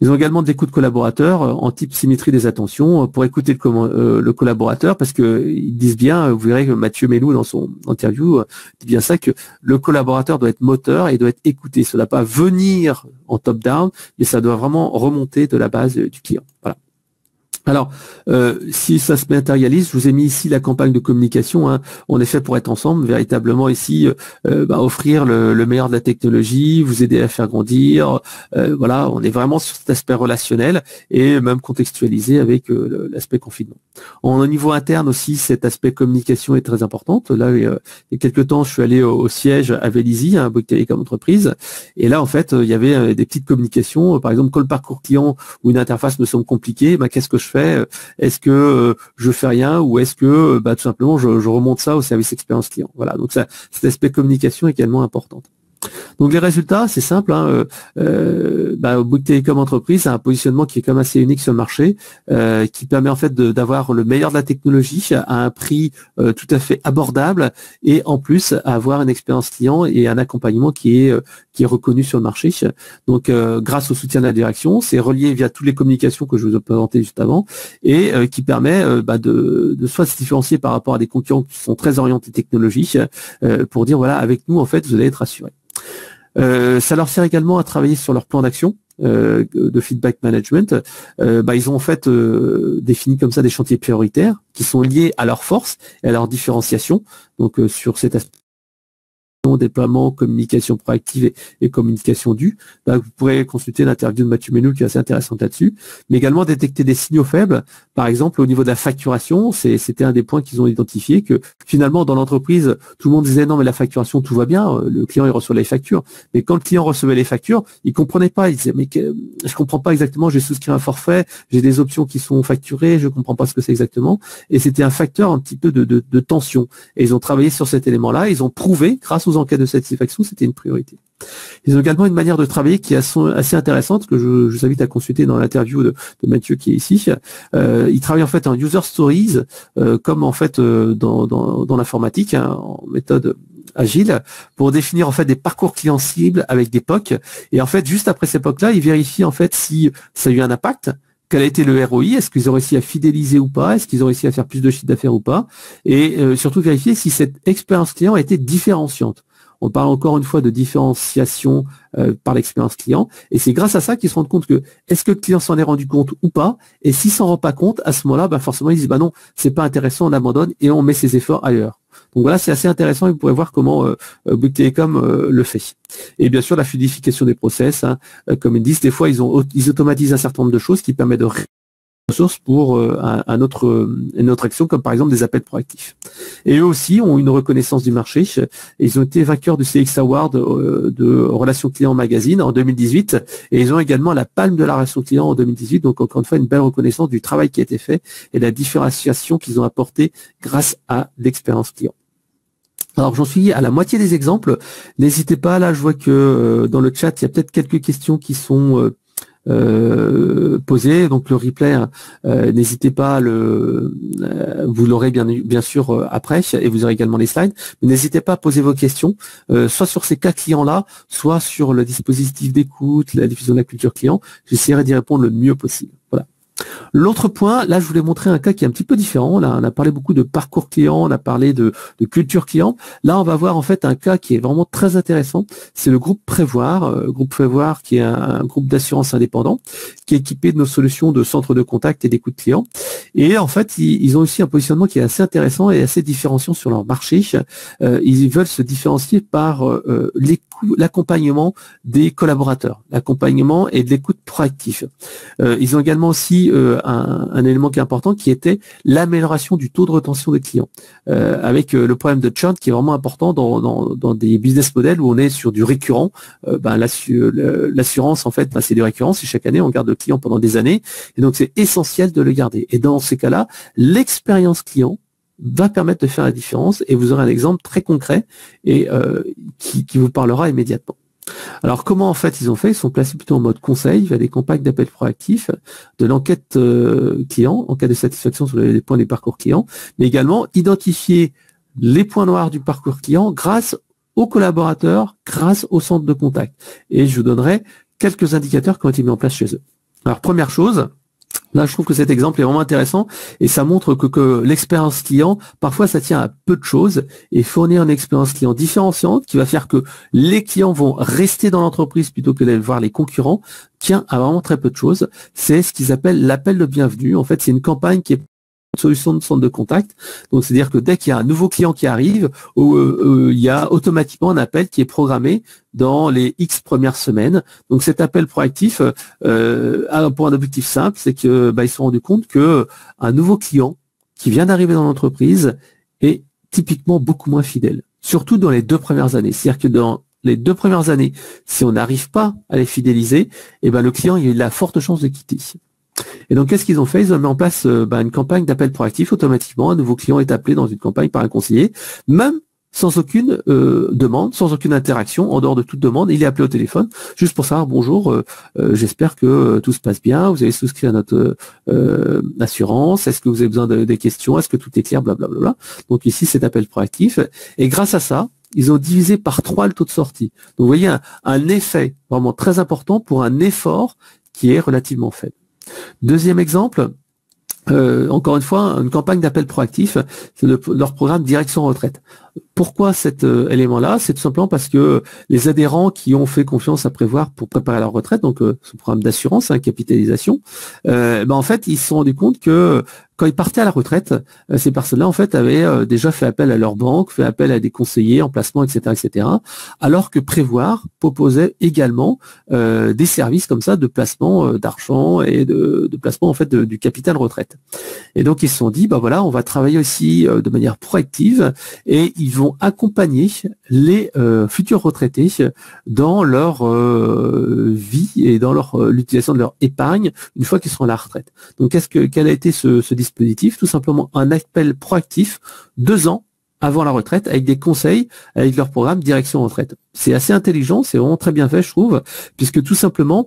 Ils ont également des écoutes collaborateurs en type symétrie des attentions pour écouter le collaborateur parce qu'ils disent bien, vous verrez que Mathieu Mélou dans son interview dit bien ça, que le collaborateur doit être moteur et doit être écouté. Ça ne doit pas venir en top-down, mais ça doit vraiment remonter de la base du client. Voilà. Alors, si ça se matérialise, je vous ai mis ici la campagne de communication. En effet, pour être ensemble, véritablement ici, offrir le meilleur de la technologie, vous aider à faire grandir. Voilà, on est vraiment sur cet aspect relationnel et même contextualisé avec l'aspect confinement. Au niveau interne aussi, cet aspect communication est très important. Là, il y a quelques temps, je suis allé au siège à Vélizy, à Bouygues Télécom Entreprise, et là, en fait, il y avait des petites communications. Par exemple, quand le parcours client ou une interface me semble compliqué, qu'est-ce que je fais? Est-ce que je fais rien ou est-ce que tout simplement je remonte ça au service expérience client? Voilà, donc ça, cet aspect communication est également important. Donc les résultats, c'est simple. Bouygues Télécom Entreprise a un positionnement qui est quand même assez unique sur le marché, qui permet en fait d'avoir le meilleur de la technologie à un prix tout à fait abordable et en plus avoir une expérience client et un accompagnement qui est reconnu sur le marché. Donc grâce au soutien de la direction, c'est relié via toutes les communications que je vous ai présentées juste avant et qui permet de soit se différencier par rapport à des concurrents qui sont très orientés technologie pour dire voilà, avec nous en fait vous allez être assuré. Ça leur sert également à travailler sur leur plan d'action de feedback management. Ils ont en fait défini comme ça des chantiers prioritaires qui sont liés à leur force et à leur différenciation. Donc sur cet aspect déploiement, communication proactive et communication due, vous pourrez consulter l'interview de Mathieu Mélou qui est assez intéressante là-dessus, mais également détecter des signaux faibles. Par exemple, au niveau de la facturation, c'était un des points qu'ils ont identifié, que finalement dans l'entreprise, tout le monde disait non mais la facturation tout va bien, le client il reçoit les factures, mais quand le client recevait les factures, il comprenait pas, il disait mais je comprends pas exactement, j'ai souscrit un forfait, j'ai des options qui sont facturées, je comprends pas ce que c'est exactement, et c'était un facteur un petit peu de tension. Et ils ont travaillé sur cet élément-là, ils ont prouvé grâce aux enquêtes de satisfaction, c'était une priorité. Ils ont également une manière de travailler qui est assez intéressante, que je vous invite à consulter dans l'interview de Mathieu qui est ici. Ils travaillent en fait en user stories, comme en fait dans l'informatique, en méthode agile, pour définir en fait des parcours clients cibles avec des POC. Et en fait, juste après ces POC-là, ils vérifient en fait si ça a eu un impact. Quel a été le ROI? Est-ce qu'ils ont réussi à fidéliser ou pas? Est-ce qu'ils ont réussi à faire plus de chiffre d'affaires ou pas? Et surtout vérifier si cette expérience client a été différenciante. On parle encore une fois de différenciation par l'expérience client. Et c'est grâce à ça qu'ils se rendent compte que est-ce que le client s'en est rendu compte ou pas. Et s'il s'en rend pas compte, à ce moment-là, bah forcément, ils disent bah non, c'est pas intéressant, on abandonne et on met ses efforts ailleurs. Donc voilà, c'est assez intéressant et vous pourrez voir comment Bouygues Telecom le fait. Et bien sûr, la fluidification des process, hein, comme ils disent, des fois, ils automatisent un certain nombre de choses qui permettent de ressources pour une autre action, comme par exemple des appels proactifs. Et eux aussi ont une reconnaissance du marché. Ils ont été vainqueurs du CX Award de Relations Clients Magazine en 2018 et ils ont également la palme de la relation client en 2018. Donc encore une fois, une belle reconnaissance du travail qui a été fait et de la différenciation qu'ils ont apportée grâce à l'expérience client. Alors j'en suis à la moitié des exemples. N'hésitez pas, là je vois que dans le chat, il y a peut-être quelques questions qui sont posées. Donc le replay, n'hésitez pas à vous l'aurez bien sûr après et vous aurez également les slides. Mais n'hésitez pas à poser vos questions, soit sur ces cas clients-là, soit sur le dispositif d'écoute, la diffusion de la culture client. J'essaierai d'y répondre le mieux possible. Voilà. L'autre point, là je voulais montrer un cas qui est un petit peu différent. Là, on a parlé beaucoup de parcours client, on a parlé de culture client. Là, on va voir en fait un cas qui est vraiment très intéressant. C'est le groupe Prévoir, qui est un groupe d'assurance indépendant, qui est équipé de nos solutions de centre de contact et d'écoute client. Et en fait, ils ont aussi un positionnement qui est assez intéressant et assez différenciant sur leur marché. Ils veulent se différencier par l'accompagnement des collaborateurs, l'accompagnement et de l'écoute proactive. Ils ont également aussi un élément qui est important qui était l'amélioration du taux de retention des clients avec le problème de churn qui est vraiment important dans des business models où on est sur du récurrent. L'assurance en fait c'est du récurrent, c'est chaque année on garde le client pendant des années et donc c'est essentiel de le garder. Et dans ces cas-là, l'expérience client va permettre de faire la différence et vous aurez un exemple très concret et qui vous parlera immédiatement. Alors comment en fait ils ont fait? Ils sont placés plutôt en mode conseil, via des campagnes d'appel proactif, de l'enquête client, en cas de satisfaction sur les points des parcours clients, mais également identifier les points noirs du parcours client grâce aux collaborateurs, grâce au centre de contact. Et je vous donnerai quelques indicateurs qui ont été mis en place chez eux. Alors première chose, là, je trouve que cet exemple est vraiment intéressant et ça montre que l'expérience client, parfois, ça tient à peu de choses et fournir une expérience client différenciante qui va faire que les clients vont rester dans l'entreprise plutôt que d'aller voir les concurrents, tient à vraiment très peu de choses. C'est ce qu'ils appellent l'appel de bienvenue. En fait, c'est une campagne qui est une solution de centre de contact. Donc, c'est-à-dire que dès qu'il y a un nouveau client qui arrive, il y a automatiquement un appel qui est programmé dans les X premières semaines. Donc, cet appel proactif a pour un objectif simple, c'est que ils se sont rendus compte que un nouveau client qui vient d'arriver dans l'entreprise est typiquement beaucoup moins fidèle, surtout dans les 2 premières années. C'est-à-dire que dans les 2 premières années, si on n'arrive pas à les fidéliser, le client il a forte chance de quitter. Et donc, qu'est-ce qu'ils ont fait? Ils ont mis en place une campagne d'appel proactif automatiquement. Un nouveau client est appelé dans une campagne par un conseiller, même sans aucune demande, sans aucune interaction, en dehors de toute demande. Il est appelé au téléphone, juste pour savoir, bonjour, j'espère que tout se passe bien, vous avez souscrit à notre assurance, est-ce que vous avez besoin des questions, est-ce que tout est clair, blablabla. Donc ici, c'est appel proactif. Et grâce à ça, ils ont divisé par 3 le taux de sortie. Donc vous voyez un effet vraiment très important pour un effort qui est relativement faible. Deuxième exemple, encore une fois, une campagne d'appel proactif, c'est leur programme Direction Retraite. Pourquoi cet élément-là? C'est tout simplement parce que les adhérents qui ont fait confiance à Prévoir pour préparer leur retraite, donc ce programme d'assurance, capitalisation, en fait, ils se sont rendus compte que quand ils partaient à la retraite, ces personnes-là, en fait, avaient déjà fait appel à leur banque, fait appel à des conseillers en placement, etc., etc., alors que Prévoir proposait également des services comme ça de placement d'argent et de placement, en fait, du capital retraite. Et donc, ils se sont dit, voilà, on va travailler aussi de manière proactive et ils vont accompagner les futurs retraités dans leur vie et dans l'utilisation de leur épargne une fois qu'ils seront à la retraite. Donc, quel a été ce dispositif? Tout simplement un appel proactif 2 ans avant la retraite avec des conseils, avec leur programme Direction Retraite. C'est assez intelligent, c'est vraiment très bien fait, je trouve, puisque tout simplement,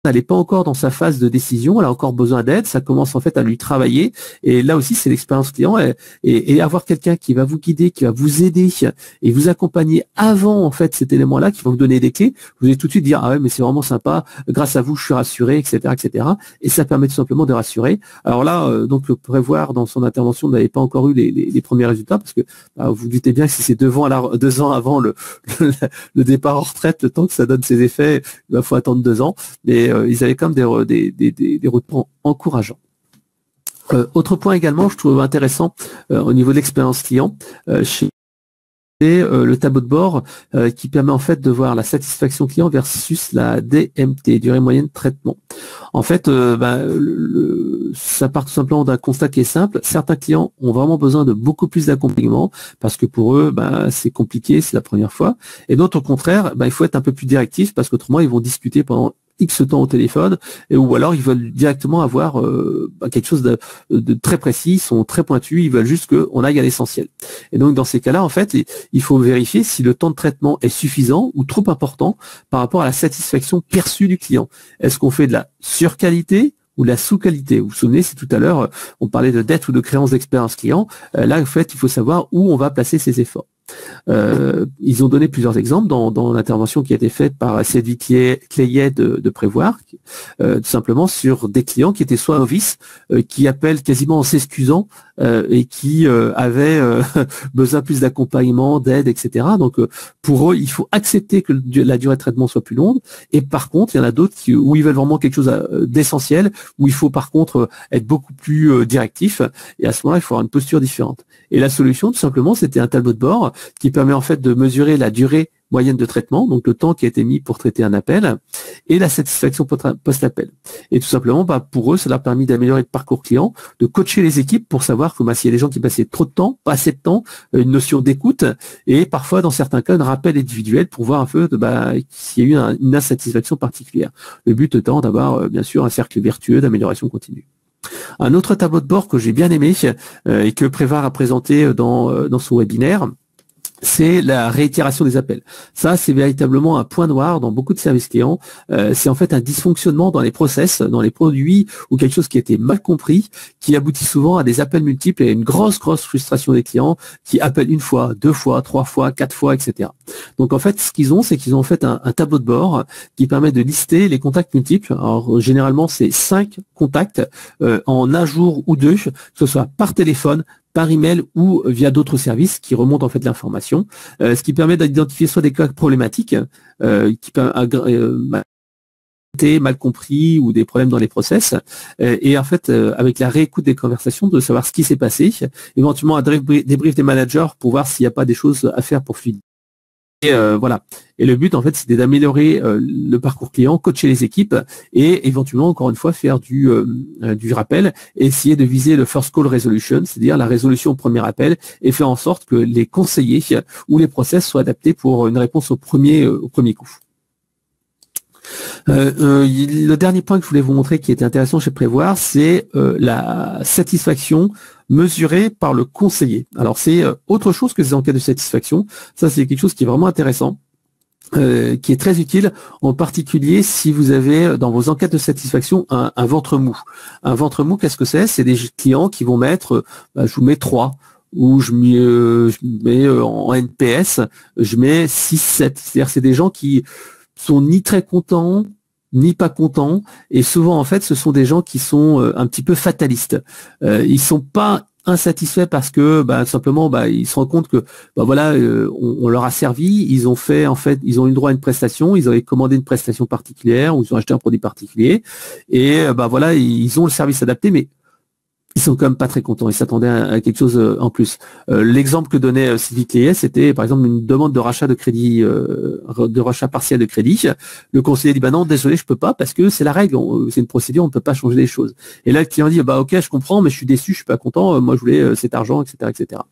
elle n'est pas encore dans sa phase de décision, elle a encore besoin d'aide, ça commence en fait à lui travailler. Et là aussi, c'est l'expérience client et avoir quelqu'un qui va vous guider, qui va vous aider et vous accompagner avant en fait cet élément-là, qui va vous donner des clés. Vous allez tout de suite dire ah ouais mais c'est vraiment sympa, grâce à vous je suis rassuré, etc., etc. Et ça permet tout simplement de rassurer. Alors là, donc le prévoir dans son intervention n'avait pas encore eu les premiers résultats parce que vous doutez bien que si c'est 2 ans avant le départ en retraite, le temps que ça donne ses effets, il faut attendre 2 ans. Mais ils avaient quand même des retours encourageants. Autre point également, je trouve intéressant au niveau de l'expérience client, le tableau de bord qui permet en fait de voir la satisfaction client versus la DMT, durée moyenne de traitement. En fait, ça part tout simplement d'un constat qui est simple. Certains clients ont vraiment besoin de beaucoup plus d'accompagnement parce que pour eux, c'est compliqué, c'est la première fois. Et d'autres, au contraire, il faut être un peu plus directif parce qu'autrement, ils vont discuter pendant X temps au téléphone, ou alors ils veulent directement avoir quelque chose de très précis, ils sont très pointus, ils veulent juste qu'on aille à l'essentiel. Et donc dans ces cas-là, en fait, il faut vérifier si le temps de traitement est suffisant ou trop important par rapport à la satisfaction perçue du client. Est-ce qu'on fait de la surqualité ou de la sous-qualité? Vous vous souvenez, c'est tout à l'heure, on parlait de dette ou de créance d'expérience client. Là, en fait, il faut savoir où on va placer ses efforts. Ils ont donné plusieurs exemples dans l'intervention qui a été faite par Sylvie Clayet de Prévoir, tout simplement sur des clients qui étaient soit novices, qui appellent quasiment en s'excusant et qui avaient besoin plus d'accompagnement, d'aide, etc. Donc pour eux, il faut accepter que la durée de traitement soit plus longue. Et par contre, il y en a d'autres où ils veulent vraiment quelque chose d'essentiel, où il faut par contre être beaucoup plus directif. Et à ce moment-là, il faut avoir une posture différente. Et la solution, tout simplement, c'était un tableau de bord qui permet en fait de mesurer la durée moyenne de traitement, donc le temps qui a été mis pour traiter un appel, et la satisfaction post-appel. Et tout simplement, pour eux, ça leur a permis d'améliorer le parcours client, de coacher les équipes pour savoir que s'il y a des gens qui passaient trop de temps, pas assez de temps, une notion d'écoute, et parfois, dans certains cas, un rappel individuel pour voir un peu s'il y a eu une insatisfaction particulière. Le but étant d'avoir, bien sûr, un cercle vertueux d'amélioration continue. Un autre tableau de bord que j'ai bien aimé et que Prévar a présenté dans son webinaire, c'est la réitération des appels. Ça, c'est véritablement un point noir dans beaucoup de services clients. C'est en fait un dysfonctionnement dans les process, dans les produits ou quelque chose qui a été mal compris, qui aboutit souvent à des appels multiples et à une grosse frustration des clients qui appellent 1 fois, 2 fois, 3 fois, 4 fois, etc. Donc en fait, ce qu'ils ont, c'est qu'ils ont en fait un tableau de bord qui permet de lister les contacts multiples. Alors généralement, c'est 5 contacts en un jour ou 2, que ce soit par téléphone, par email ou via d'autres services qui remontent en fait l'information, ce qui permet d'identifier soit des cas problématiques qui peuvent été mal compris ou des problèmes dans les process, et en fait avec la réécoute des conversations de savoir ce qui s'est passé, éventuellement un débrief des managers pour voir s'il n'y a pas des choses à faire pour fluidifier. Et voilà. Et le but, en fait, c'était d'améliorer le parcours client, coacher les équipes et éventuellement, encore une fois, faire du rappel et essayer de viser le first call resolution, c'est-à-dire la résolution au premier appel et faire en sorte que les conseillers ou les process soient adaptés pour une réponse au premier coup. Le dernier point que je voulais vous montrer qui était intéressant chez Prévoir, c'est la satisfaction mesurée par le conseiller. Alors c'est autre chose que ces enquêtes de satisfaction. Ça, c'est quelque chose qui est vraiment intéressant, qui est très utile, en particulier si vous avez dans vos enquêtes de satisfaction un ventre mou. Un ventre mou, qu'est-ce que c'est? C'est des clients qui vont mettre, je vous mets 3, ou je mets en NPS, je mets 6, 7. C'est-à-dire c'est des gens qui sont ni très contents, ni pas contents, et souvent en fait ce sont des gens qui sont un petit peu fatalistes. Ils sont pas insatisfaits parce que simplement ils se rendent compte que on leur a servi, ils ont eu droit à une prestation, ils avaient commandé une prestation particulière ou ils ont acheté un produit particulier et ils ont le service adapté, mais ils sont quand même pas très contents, ils s'attendaient à quelque chose en plus. L'exemple que donnait Sylvie Clayet, c'était par exemple une demande de rachat de crédit, de rachat partiel de crédit. Le conseiller dit non, désolé, je peux pas parce que c'est la règle, c'est une procédure, on ne peut pas changer les choses. Et là le client dit ok, je comprends, mais je suis déçu, je suis pas content, moi je voulais cet argent, etc., etc.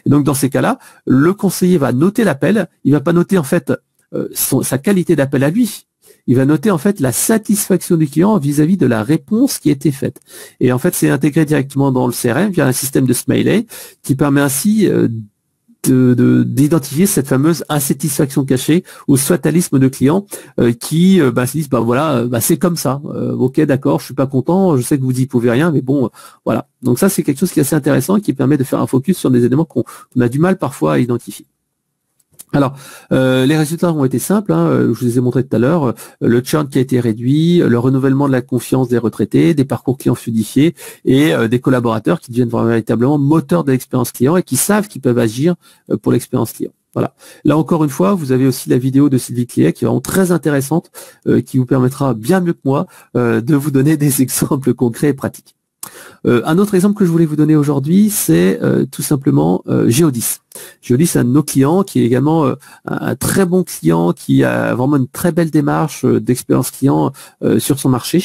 Et donc dans ces cas-là, le conseiller va noter l'appel, il va pas noter en fait sa qualité d'appel à lui. Il va noter en fait la satisfaction du client vis-à-vis de la réponse qui a été faite. Et en fait, c'est intégré directement dans le CRM via un système de smiley qui permet ainsi d'identifier cette fameuse insatisfaction cachée ou ce fatalisme de clients qui se disent voilà, c'est comme ça, ok, d'accord, je suis pas content, je sais que vous y pouvez rien, mais bon, voilà. Donc ça, c'est quelque chose qui est assez intéressant et qui permet de faire un focus sur des éléments qu'on a du mal parfois à identifier. Alors, les résultats ont été simples, je vous les ai montrés tout à l'heure, le churn qui a été réduit, le renouvellement de la confiance des retraités, des parcours clients fluidifiés et des collaborateurs qui deviennent véritablement moteurs de l'expérience client et qui savent qu'ils peuvent agir pour l'expérience client. Voilà. Là encore une fois, vous avez aussi la vidéo de Sylvie Cléet qui est vraiment très intéressante, qui vous permettra bien mieux que moi de vous donner des exemples concrets et pratiques. Un autre exemple que je voulais vous donner aujourd'hui, c'est tout simplement Geodis. Geodis, c'est un de nos clients qui est également un très bon client, qui a vraiment une très belle démarche d'expérience client sur son marché.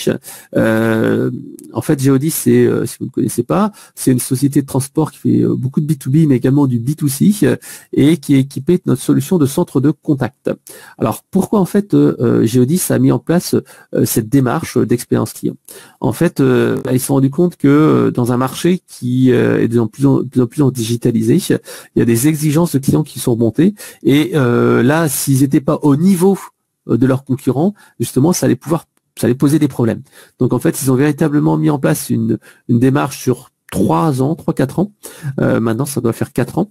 En fait, Geodis, c'est, si vous ne connaissez pas, c'est une société de transport qui fait beaucoup de B2B, mais également du B2C, et qui est équipée de notre solution de centre de contact. Alors, pourquoi en fait Geodis a mis en place cette démarche d'expérience client? En fait, ils se sont rendus compte que dans un marché qui est de plus en plus digitalisé, il y a des exigences de clients qui sont remontées et là, s'ils n'étaient pas au niveau de leurs concurrents, justement, ça allait poser des problèmes. Donc en fait, ils ont véritablement mis en place une démarche sur 3-4 ans, maintenant ça doit faire 4 ans,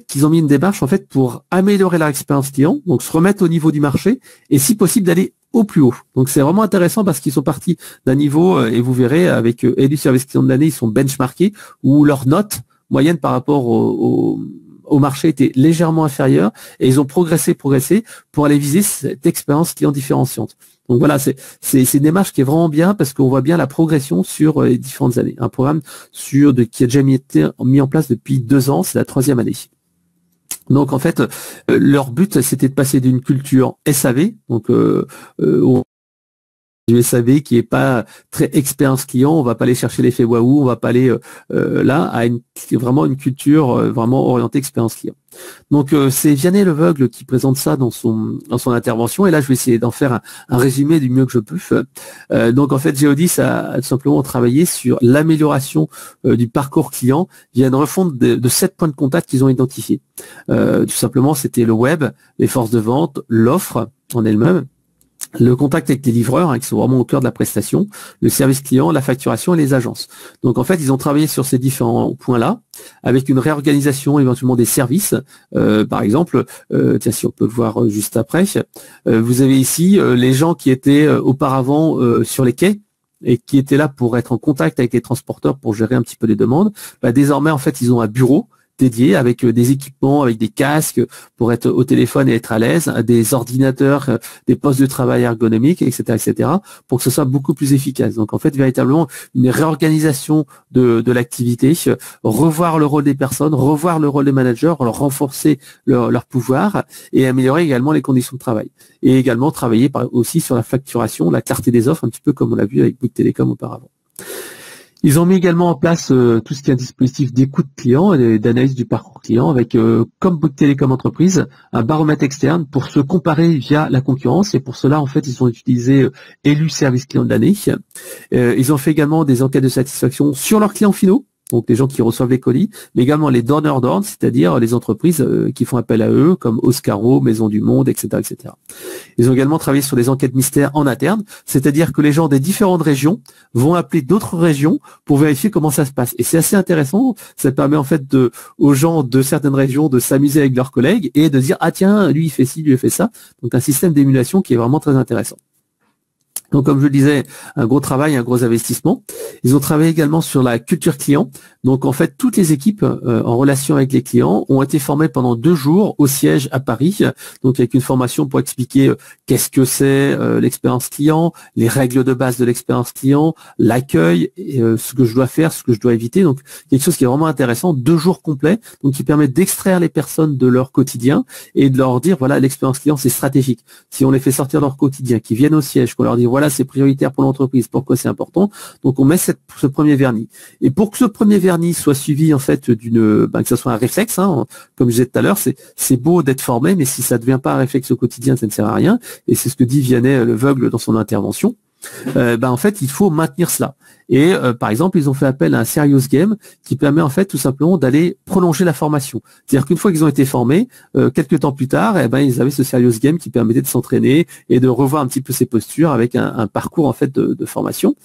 qu'ils ont mis une démarche en fait pour améliorer leur expérience client, donc se remettre au niveau du marché et si possible d'aller au plus haut. Donc c'est vraiment intéressant parce qu'ils sont partis d'un niveau, et vous verrez avec élu service client de l'année, ils sont benchmarkés, où leur note moyenne par rapport au marché était légèrement inférieure et ils ont progressé pour aller viser cette expérience client différenciante. Donc voilà, c'est une démarche qui est vraiment bien parce qu'on voit bien la progression sur les différentes années. Un programme qui a déjà mis en place depuis 2 ans, c'est la 3e année. Donc en fait, leur but, c'était de passer d'une culture SAV, donc du SAV qui est pas très expérience client, on va pas aller chercher l'effet waouh, on va pas aller là à vraiment une culture vraiment orientée expérience client. Donc c'est Vianney Leveugle qui présente ça dans son intervention et là je vais essayer d'en faire un résumé du mieux que je peux. Donc en fait Geodis a tout simplement travaillé sur l'amélioration du parcours client via une refonte de 7 points de contact qu'ils ont identifiés. Tout simplement c'était le web, les forces de vente, l'offre en elle-même, le contact avec les livreurs, qui sont vraiment au cœur de la prestation, le service client, la facturation et les agences. Donc en fait, ils ont travaillé sur ces différents points-là, avec une réorganisation éventuellement des services. Par exemple, tiens, si on peut le voir juste après, vous avez ici les gens qui étaient auparavant sur les quais et qui étaient là pour être en contact avec les transporteurs pour gérer un petit peu les demandes. Désormais, en fait, ils ont un bureau dédié avec des équipements, avec des casques pour être au téléphone et être à l'aise, des ordinateurs, des postes de travail ergonomiques, etc., pour que ce soit beaucoup plus efficace. Donc en fait, véritablement, une réorganisation de l'activité, revoir le rôle des personnes, revoir le rôle des managers, leur renforcer leur pouvoir et améliorer également les conditions de travail. Et également travailler aussi sur la facturation, la clarté des offres, un petit peu comme on l'a vu avec Bouygues Télécom auparavant. Ils ont mis également en place tout ce qui est un dispositif d'écoute client et d'analyse du parcours client avec, comme Bouygues Télécom Entreprise, un baromètre externe pour se comparer via la concurrence. Et pour cela, en fait, ils ont utilisé élu service client de l'année. Ils ont fait également des enquêtes de satisfaction sur leurs clients finaux, donc les gens qui reçoivent les colis, mais également les donneurs d'ordre, c'est-à-dire les entreprises qui font appel à eux, comme Oscaro, Maison du Monde, etc., etc. Ils ont également travaillé sur les enquêtes mystères en interne, c'est-à-dire que les gens des différentes régions vont appeler d'autres régions pour vérifier comment ça se passe. Et c'est assez intéressant, ça permet en fait aux gens de certaines régions de s'amuser avec leurs collègues et de dire « Ah tiens, lui il fait ci, lui il fait ça ». Donc un système d'émulation qui est vraiment très intéressant. Donc, comme je le disais, un gros travail, un gros investissement. Ils ont travaillé également sur la culture client. Donc, en fait, toutes les équipes en relation avec les clients ont été formées pendant 2 jours au siège à Paris. Donc, avec une formation pour expliquer qu'est-ce que c'est l'expérience client, les règles de base de l'expérience client, l'accueil, ce que je dois faire, ce que je dois éviter. Donc, quelque chose qui est vraiment intéressant. 2 jours complets, donc qui permet d'extraire les personnes de leur quotidien et de leur dire, voilà, l'expérience client, c'est stratégique. Si on les fait sortir de leur quotidien, qu'ils viennent au siège, qu'on leur dit, voilà, c'est prioritaire pour l'entreprise, pourquoi c'est important. Donc on met ce premier vernis. Et pour que ce premier vernis soit suivi en fait que ce soit un réflexe, comme je disais tout à l'heure, c'est beau d'être formé, mais si ça ne devient pas un réflexe au quotidien, ça ne sert à rien. Et c'est ce que dit Vianney Leveugle dans son intervention. en fait, il faut maintenir cela. Et par exemple, ils ont fait appel à un Serious Game qui permet en fait tout simplement d'aller prolonger la formation. C'est-à-dire qu'une fois qu'ils ont été formés, quelques temps plus tard, ils avaient ce Serious Game qui permettait de s'entraîner et de revoir un petit peu ses postures avec un parcours en fait de formation.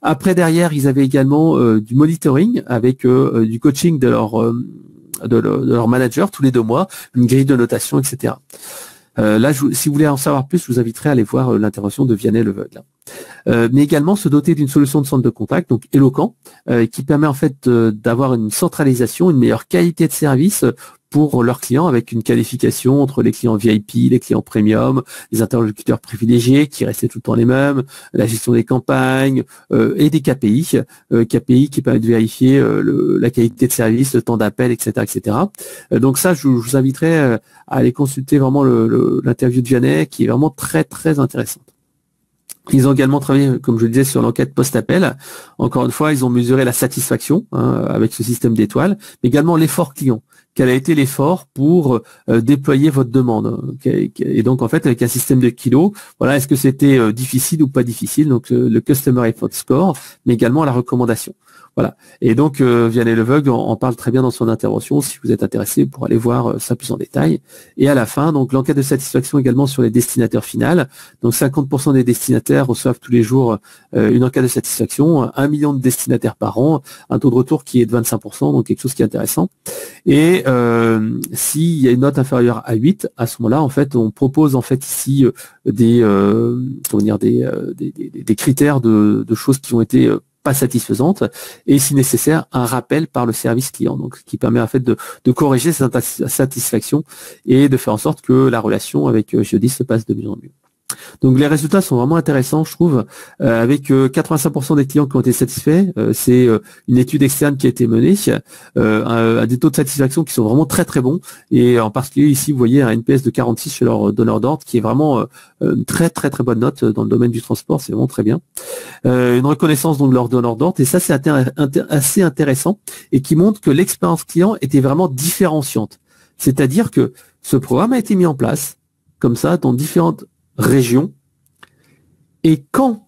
Après, derrière, ils avaient également du monitoring avec du coaching de leur manager tous les 2 mois, une grille de notation, etc. Là, si vous voulez en savoir plus, je vous inviterai à aller voir l'intervention de Vianney Leveugle. Mais également se doter d'une solution de centre de contact, donc éloquent, qui permet en fait d'avoir une centralisation, une meilleure qualité de service pour leurs clients avec une qualification entre les clients VIP, les clients premium, les interlocuteurs privilégiés qui restaient tout le temps les mêmes, la gestion des campagnes et des KPI, KPI qui permettent de vérifier la qualité de service, le temps d'appel, etc., etc. Donc ça, je vous inviterai à aller consulter vraiment l'interview de Vianney qui est vraiment très très intéressante. Ils ont également travaillé, comme je le disais, sur l'enquête post-appel. Encore une fois, ils ont mesuré la satisfaction avec ce système d'étoiles, mais également l'effort client. Quel a été l'effort pour déployer votre demande? Et donc, en fait, avec un système de kilos, voilà, est-ce que c'était difficile ou pas difficile? Donc, le Customer Effort Score, mais également la recommandation. Voilà. Et donc, Vianney Leveugle en parle très bien dans son intervention, si vous êtes intéressé pour aller voir ça plus en détail. Et à la fin, donc, l'enquête de satisfaction également sur les destinataires finales. Donc, 50% des destinataires reçoivent tous les jours une enquête de satisfaction, 1 million de destinataires par an, un taux de retour qui est de 25%, donc quelque chose qui est intéressant. Et s'il y a une note inférieure à 8, à ce moment-là, en fait, on propose en fait ici des critères de choses qui ont été pas satisfaisantes et si nécessaire un rappel par le service client, donc ce qui permet en fait de corriger cette insatisfaction et de faire en sorte que la relation avec Geodis se passe de mieux en mieux. Donc les résultats sont vraiment intéressants, je trouve, avec 85% des clients qui ont été satisfaits. C'est une étude externe qui a été menée, à des taux de satisfaction qui sont vraiment très très bons. Et en particulier ici, vous voyez un NPS de 46 chez leur donneur d'ordre, qui est vraiment une très très très bonne note dans le domaine du transport. C'est vraiment très bien. Une reconnaissance donc de leur donneur d'ordre, et ça c'est assez intéressant et qui montre que l'expérience client était vraiment différenciante. C'est-à-dire que ce programme a été mis en place comme ça dans différentes région, et quand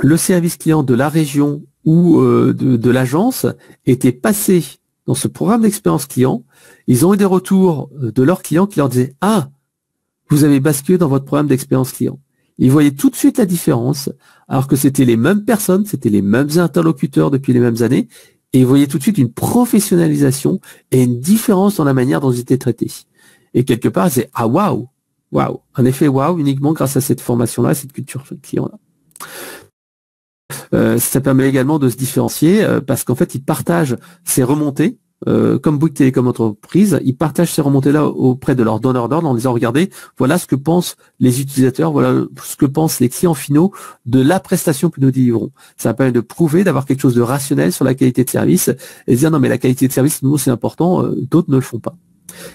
le service client de la région ou de l'agence était passé dans ce programme d'expérience client, ils ont eu des retours de leurs clients qui leur disaient « Ah, vous avez basculé dans votre programme d'expérience client ». Ils voyaient tout de suite la différence, alors que c'était les mêmes personnes, c'était les mêmes interlocuteurs depuis les mêmes années, et ils voyaient tout de suite une professionnalisation et une différence dans la manière dont ils étaient traités. Et quelque part, c'est « Ah, waouh !» Waouh, un effet waouh uniquement grâce à cette formation-là, cette culture client-là. Ça permet également de se différencier parce qu'en fait, ils partagent ces remontées, comme Bouygues Télécom Entreprise, ils partagent ces remontées-là auprès de leurs donneurs d'ordre en disant, regardez, voilà ce que pensent les utilisateurs, voilà ce que pensent les clients finaux de la prestation que nous délivrons. Ça permet de prouver, d'avoir quelque chose de rationnel sur la qualité de service et de dire, non mais la qualité de service, nous, c'est important, d'autres ne le font pas.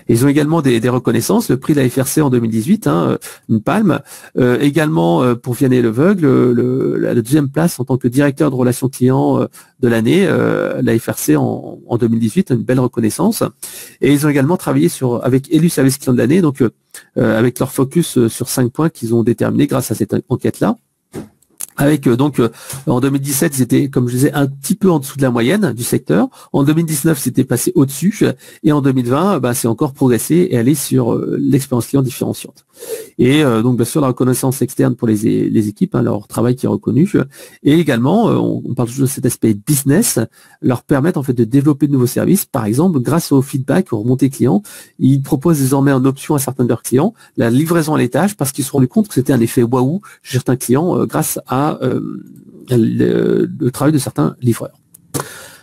Ils ont également des reconnaissances, le prix de la FRC en 2018, une palme. Également pour Vianney Leveugle, la deuxième place en tant que directeur de relations clients de l'année, la FRC en 2018, une belle reconnaissance. Et ils ont également travaillé avec élu service client de l'année, donc avec leur focus sur 5 points qu'ils ont déterminés grâce à cette enquête-là. Avec en 2017, ils étaient, comme je disais, un petit peu en dessous de la moyenne du secteur. En 2019, c'était passé au-dessus. Et en 2020, c'est encore progressé et aller sur l'expérience client différenciante. Et donc, bien sûr, la reconnaissance externe pour les équipes, leur travail qui est reconnu. Et également, on parle toujours de cet aspect business, leur permettre en fait de développer de nouveaux services. Par exemple, grâce au feedback, aux remontées clients, ils proposent désormais en option à certains de leurs clients la livraison à l'étage parce qu'ils se sont rendus compte que c'était un effet waouh chez certains clients grâce à le travail de certains livreurs.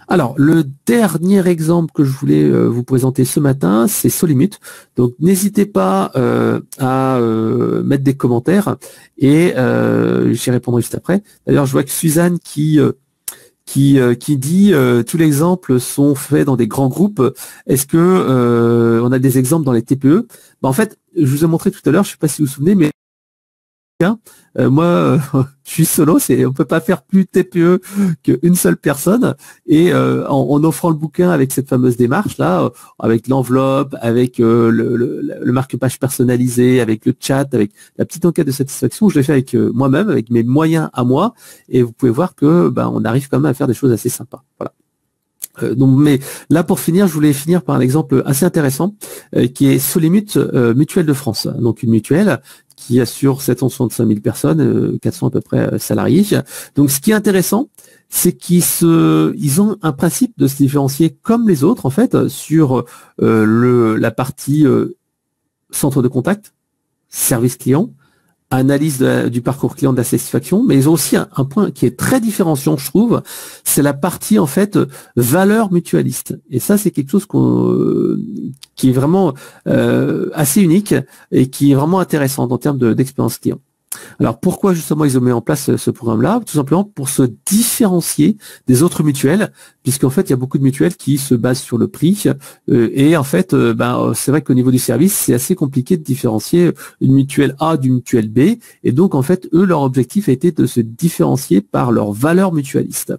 Alors, le dernier exemple que je voulais vous présenter ce matin, c'est Solimut. Donc, n'hésitez pas à mettre des commentaires et j'y répondrai juste après. D'ailleurs, je vois que Suzanne qui dit tous les exemples sont faits dans des grands groupes. Est-ce que on a des exemples dans les TPE? En fait, je vous ai montré tout à l'heure, je ne sais pas si vous vous souvenez, mais Moi, je suis solo, on peut pas faire plus TPE qu'une seule personne. Et en offrant le bouquin avec cette fameuse démarche là, avec l'enveloppe, avec le marque-page personnalisé, avec le chat, avec la petite enquête de satisfaction, je l'ai fait avec moi-même, avec mes moyens à moi. Et vous pouvez voir que on arrive quand même à faire des choses assez sympas. Voilà. Donc, mais là pour finir, je voulais finir par un exemple assez intéressant qui est Solimut Mutuelle de France. Donc une mutuelle qui assure 765 000 personnes, 400 à peu près salariés. Donc ce qui est intéressant, c'est ils ont un principe de se différencier comme les autres en fait sur la partie centre de contact, service client, analyse du parcours client de la satisfaction, mais ils ont aussi un point qui est très différenciant, je trouve, c'est la partie en fait valeur mutualiste. Et ça, c'est quelque chose qui est vraiment assez unique et qui est vraiment intéressant en termes d'expérience client. Alors pourquoi justement ils ont mis en place ce programme-là? Tout simplement pour se différencier des autres mutuelles, puisqu'en fait il y a beaucoup de mutuelles qui se basent sur le prix et en fait c'est vrai qu'au niveau du service c'est assez compliqué de différencier une mutuelle A d'une mutuelle B, et donc en fait eux leur objectif a été de se différencier par leur valeur mutualiste.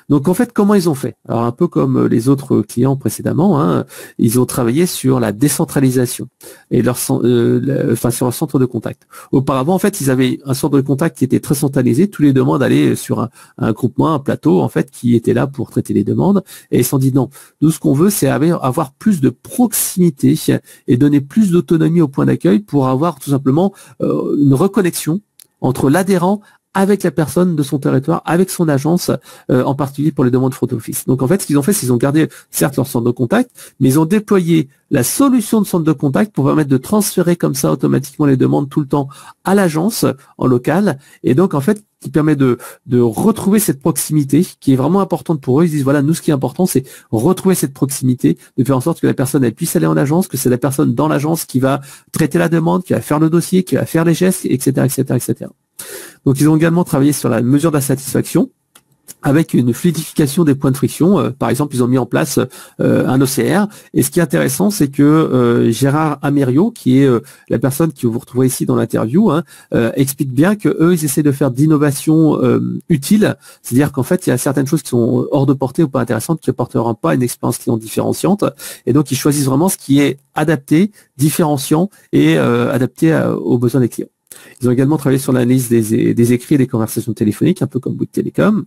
Donc en fait, comment ils ont fait? Alors un peu comme les autres clients précédemment, hein, ils ont travaillé sur la décentralisation et sur leur centre de contact. Auparavant, en fait, ils avaient un centre de contact qui était très centralisé. Tous les demandes allaient sur un groupement, un plateau, en fait, qui était là pour traiter les demandes. Et ils se sont dit non, nous ce qu'on veut, c'est avoir plus de proximité et donner plus d'autonomie au point d'accueil pour avoir tout simplement une reconnexion entre l'adhérent avec la personne de son territoire, avec son agence, en particulier pour les demandes front office. Donc en fait, ce qu'ils ont fait, c'est qu'ils ont gardé certes leur centre de contact, mais ils ont déployé la solution de centre de contact pour permettre de transférer comme ça automatiquement les demandes tout le temps à l'agence en local. Et donc en fait, qui permet de retrouver cette proximité qui est vraiment importante pour eux. Ils disent voilà, nous ce qui est important, c'est retrouver cette proximité, de faire en sorte que la personne elle puisse aller en agence, que c'est la personne dans l'agence qui va traiter la demande, qui va faire le dossier, qui va faire les gestes, etc., etc., etc. Donc ils ont également travaillé sur la mesure de la satisfaction avec une fluidification des points de friction. Par exemple, ils ont mis en place un OCR. Et ce qui est intéressant, c'est que Gérard Ameriot, qui est la personne que vous retrouvez ici dans l'interview, explique bien que eux, ils essaient de faire d'innovation utile. C'est-à-dire qu'en fait, il y a certaines choses qui sont hors de portée ou pas intéressantes, qui n'apporteront pas une expérience client différenciante. Et donc, ils choisissent vraiment ce qui est adapté, différenciant et adapté aux besoins des clients. Ils ont également travaillé sur l'analyse des écrits et des conversations téléphoniques, un peu comme Bouygues Télécom.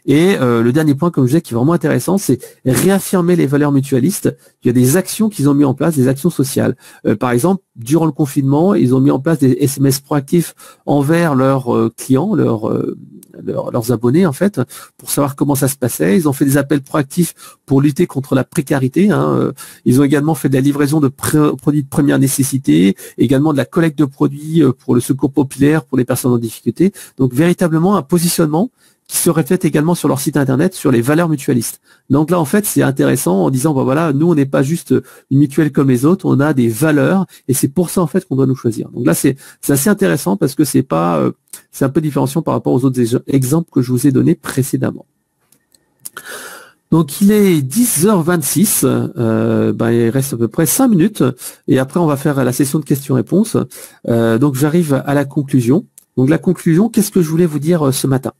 Et le dernier point, comme je disais, qui est vraiment intéressant, c'est réaffirmer les valeurs mutualistes. Il y a des actions qu'ils ont mis en place, des actions sociales. Par exemple, durant le confinement, ils ont mis en place des SMS proactifs envers leurs clients, leurs abonnés en fait, pour savoir comment ça se passait. Ils ont fait des appels proactifs pour lutter contre la précarité. Ils ont également fait de la livraison de produits de première nécessité, également de la collecte de produits pour le secours populaire pour les personnes en difficulté. Donc véritablement un positionnement qui se reflète également sur leur site internet sur les valeurs mutualistes. Donc là en fait c'est intéressant en disant voilà, nous on n'est pas juste une mutuelle comme les autres, on a des valeurs et c'est pour ça en fait qu'on doit nous choisir. Donc là c'est assez intéressant parce que c'est un peu différenciant par rapport aux autres exemples que je vous ai donnés précédemment. Donc il est 10h26, il reste à peu près 5 minutes et après on va faire la session de questions-réponses. Donc j'arrive à la conclusion. Donc la conclusion, qu'est-ce que je voulais vous dire ce matin?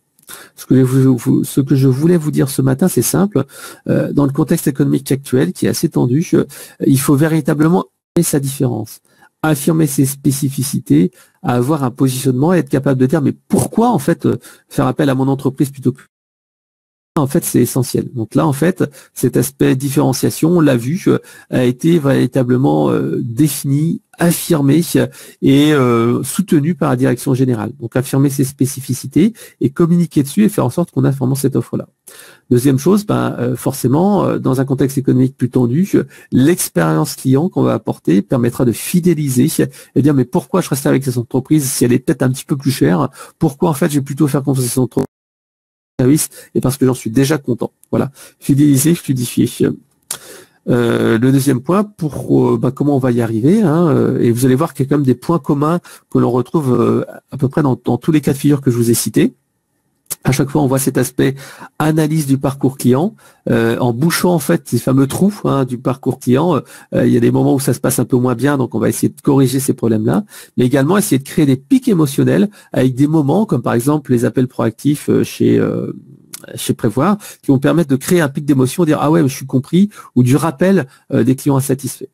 Ce que je voulais vous dire ce matin, c'est simple. Dans le contexte économique actuel, qui est assez tendu, il faut véritablement affirmer sa différence, affirmer ses spécificités, avoir un positionnement et être capable de dire mais pourquoi en fait faire appel à mon entreprise plutôt que en fait, c'est essentiel. Donc là, en fait, cet aspect différenciation, on l'a vu, a été véritablement défini, affirmé et soutenu par la direction générale. Donc, affirmer ses spécificités et communiquer dessus et faire en sorte qu'on a vraiment cette offre-là. Deuxième chose, forcément, dans un contexte économique plus tendu, l'expérience client qu'on va apporter permettra de fidéliser et dire mais pourquoi je reste avec cette entreprise si elle est peut-être un petit peu plus chère? Pourquoi en fait, je vais plutôt faire confiance à cette entreprise service et parce que j'en suis déjà content. Voilà, fidéliser, fluidifier. Le deuxième point, comment on va y arriver, et vous allez voir qu'il y a quand même des points communs que l'on retrouve à peu près dans tous les cas de figure que je vous ai cités. À chaque fois, on voit cet aspect analyse du parcours client, en bouchant en fait ces fameux trous du parcours client. Il y a des moments où ça se passe un peu moins bien, donc on va essayer de corriger ces problèmes-là, mais également essayer de créer des pics émotionnels avec des moments comme par exemple les appels proactifs chez Prévoir, qui vont permettre de créer un pic d'émotion, dire ah ouais, je suis compris, ou du rappel des clients insatisfaits.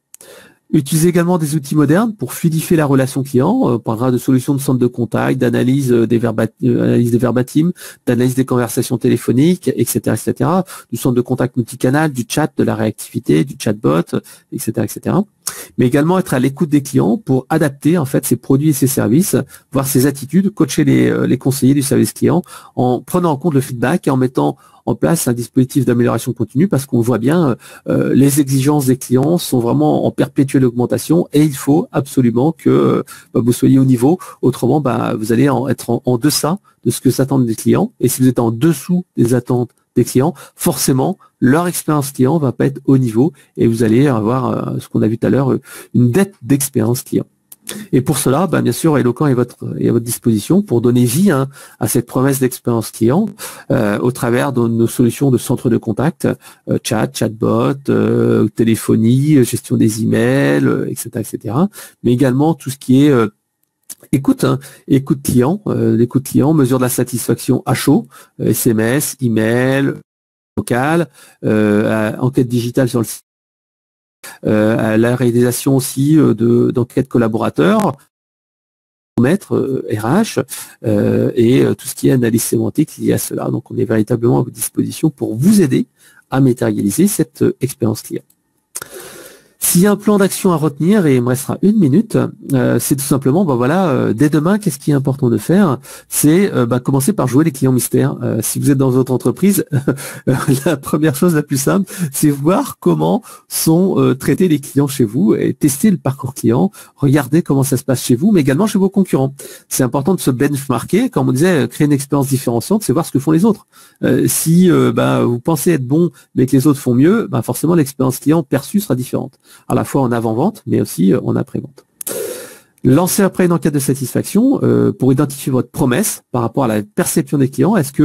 Utilisez également des outils modernes pour fluidifier la relation client. On parlera de solutions de centre de contact, d'analyse des verbatims, d'analyse des conversations téléphoniques, etc., etc. Du centre de contact multicanal, du chat, de la réactivité, du chatbot, etc., etc. Mais également être à l'écoute des clients pour adapter en fait ses produits et ses services, voir ses attitudes, coacher les conseillers du service client en prenant en compte le feedback et en mettant en place un dispositif d'amélioration continue, parce qu'on voit bien les exigences des clients sont vraiment en perpétuelle augmentation et il faut absolument que vous soyez au niveau, autrement vous allez être en deçà de ce que s'attendent des clients, et si vous êtes en dessous des attentes des clients, forcément leur expérience client va pas être au niveau et vous allez avoir ce qu'on a vu tout à l'heure, une dette d'expérience client. Et pour cela, bien sûr, Eloquent est à votre disposition pour donner vie à cette promesse d'expérience client au travers de nos solutions de centre de contact, chatbot, téléphonie, gestion des emails, etc., etc. Mais également tout ce qui est écoute client, mesure de la satisfaction à chaud, SMS, email, local, enquête digitale sur le site. À la réalisation aussi d'enquêtes collaborateurs, RH et tout ce qui est analyse sémantique lié à cela. Donc on est véritablement à votre disposition pour vous aider à matérialiser cette expérience client. S'il y a un plan d'action à retenir, et il me restera 1 minute, c'est tout simplement, dès demain, qu'est-ce qui est important de faire? C'est commencer par jouer les clients mystères. Si vous êtes dans votre entreprise, la première chose la plus simple, c'est voir comment sont traités les clients chez vous et tester le parcours client, regarder comment ça se passe chez vous, mais également chez vos concurrents. C'est important de se benchmarker, comme on disait, créer une expérience différenciante, c'est voir ce que font les autres. Si vous pensez être bon, mais que les autres font mieux, forcément l'expérience client perçue sera différente, à la fois en avant-vente, mais aussi en après-vente. Lancez après une enquête de satisfaction pour identifier votre promesse par rapport à la perception des clients. Est-ce que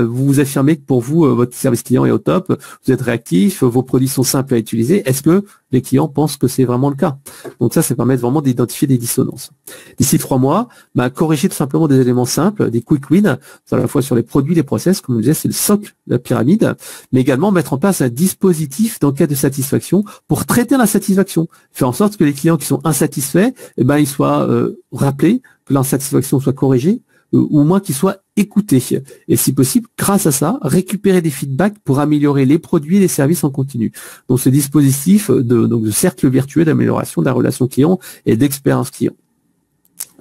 vous vous affirmez que pour vous, votre service client est au top, vous êtes réactif, vos produits sont simples à utiliser? Est-ce que les clients pensent que c'est vraiment le cas? Donc ça permet vraiment d'identifier des dissonances. D'ici 3 mois, corriger tout simplement des éléments simples, des quick wins, à la fois sur les produits, les process, comme je disais, c'est le socle de la pyramide, mais également mettre en place un dispositif d'enquête de satisfaction pour traiter l'insatisfaction. Faire en sorte que les clients qui sont insatisfaits, ils soient rappelés, que l'insatisfaction soit corrigée, ou au moins qu'ils soient écoutés. Et si possible, grâce à ça, récupérer des feedbacks pour améliorer les produits et les services en continu. Donc ce dispositif de cercle vertueux d'amélioration de la relation client et d'expérience client.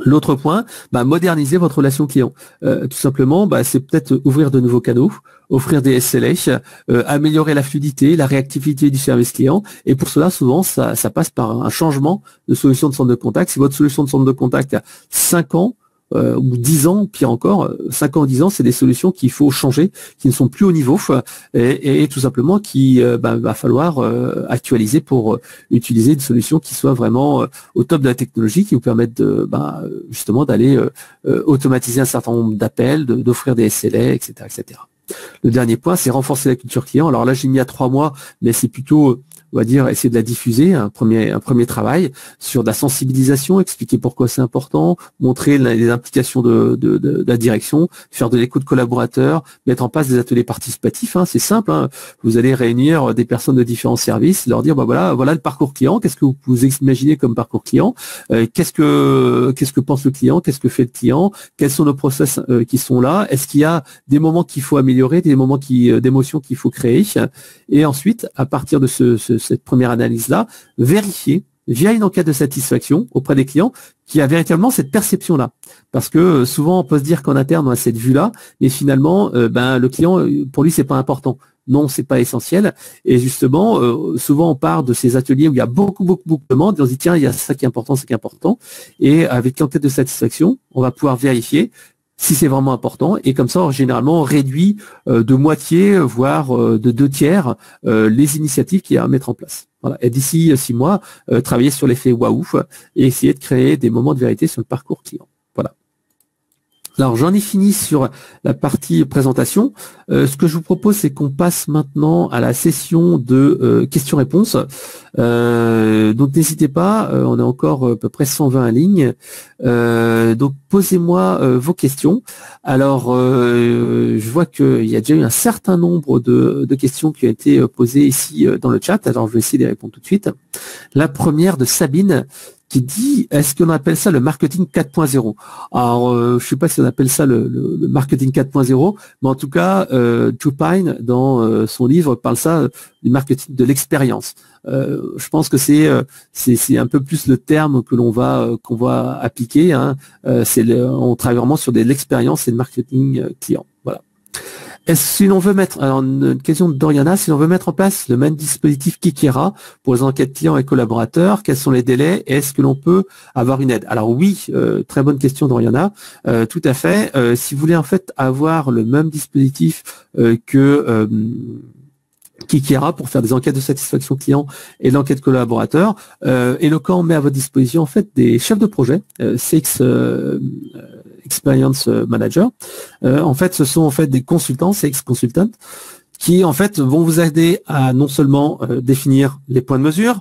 L'autre point, moderniser votre relation client. Tout simplement, c'est peut-être ouvrir de nouveaux canaux, offrir des SLA, améliorer la fluidité, la réactivité du service client. Et pour cela, souvent, ça passe par un changement de solution de centre de contact. Si votre solution de centre de contact a 5 ans, ou 10 ans, pire encore, 5 ans ou 10 ans, c'est des solutions qu'il faut changer, qui ne sont plus au niveau et tout simplement qui va falloir actualiser pour utiliser une solution qui soit vraiment au top de la technologie, qui vous permette justement d'aller automatiser un certain nombre d'appels, d'offrir des SLA, etc., etc. Le dernier point, c'est renforcer la culture client. Alors là, j'ai mis à 3 mois, mais c'est plutôt, on va dire, essayer de la diffuser, un premier travail sur de la sensibilisation, expliquer pourquoi c'est important, montrer les implications de la direction, faire de l'écoute collaborateur, mettre en place des ateliers participatifs. C'est simple, vous allez réunir des personnes de différents services, leur dire voilà le parcours client, qu'est-ce que vous imaginez comme parcours client, qu'est-ce que pense le client, qu'est-ce que fait le client, quels sont nos process qui sont là, est-ce qu'il y a des moments qu'il faut améliorer, des moments d'émotion qu'il faut créer, et ensuite, à partir de cette première analyse-là, vérifier via une enquête de satisfaction auprès des clients qui a véritablement cette perception-là. Parce que souvent, on peut se dire qu'en interne, on a cette vue-là, mais finalement, le client, pour lui, c'est pas important. Non, c'est pas essentiel. Et justement, souvent, on part de ces ateliers où il y a beaucoup de demandes et on se dit, tiens, il y a ça qui est important, ça qui est important. Et avec l'enquête de satisfaction, on va pouvoir vérifier si c'est vraiment important, et comme ça, généralement, on réduit de moitié, voire de 2/3 les initiatives qu'il y a à mettre en place. Voilà. Et d'ici 6 mois, travailler sur l'effet waouh et essayer de créer des moments de vérité sur le parcours client. Voilà. Alors j'en ai fini sur la partie présentation. Ce que je vous propose, c'est qu'on passe maintenant à la session de questions-réponses. Donc n'hésitez pas, on a encore à peu près 120 lignes. Donc posez-moi vos questions. Alors je vois qu'il y a déjà eu un certain nombre de questions qui ont été posées ici dans le chat. Alors je vais essayer de répondre tout de suite. La première de Sabine, qui dit, est-ce qu'on appelle ça le marketing 4.0? Alors, je ne sais pas si on appelle ça le marketing 4.0, mais en tout cas, Chupine, dans son livre, parle ça du marketing de l'expérience. Je pense que c'est un peu plus le terme que qu'on va appliquer. Hein. On travaille vraiment sur de l'expérience et le marketing client. Voilà. Si l'on veut mettre, alors une question de Doriana, si l'on veut mettre en place le même dispositif Kikera pour les enquêtes clients et collaborateurs, quels sont les délais et est-ce que l'on peut avoir une aide? Alors oui, très bonne question Doriana, tout à fait. Si vous voulez en fait avoir le même dispositif que Kikera pour faire des enquêtes de satisfaction client et l'enquête collaborateur, Eloquent met à votre disposition en fait des chefs de projet, CX Experience Manager. En fait, ce sont en fait des consultants, CX Consultants, qui en fait vont vous aider à non seulement définir les points de mesure,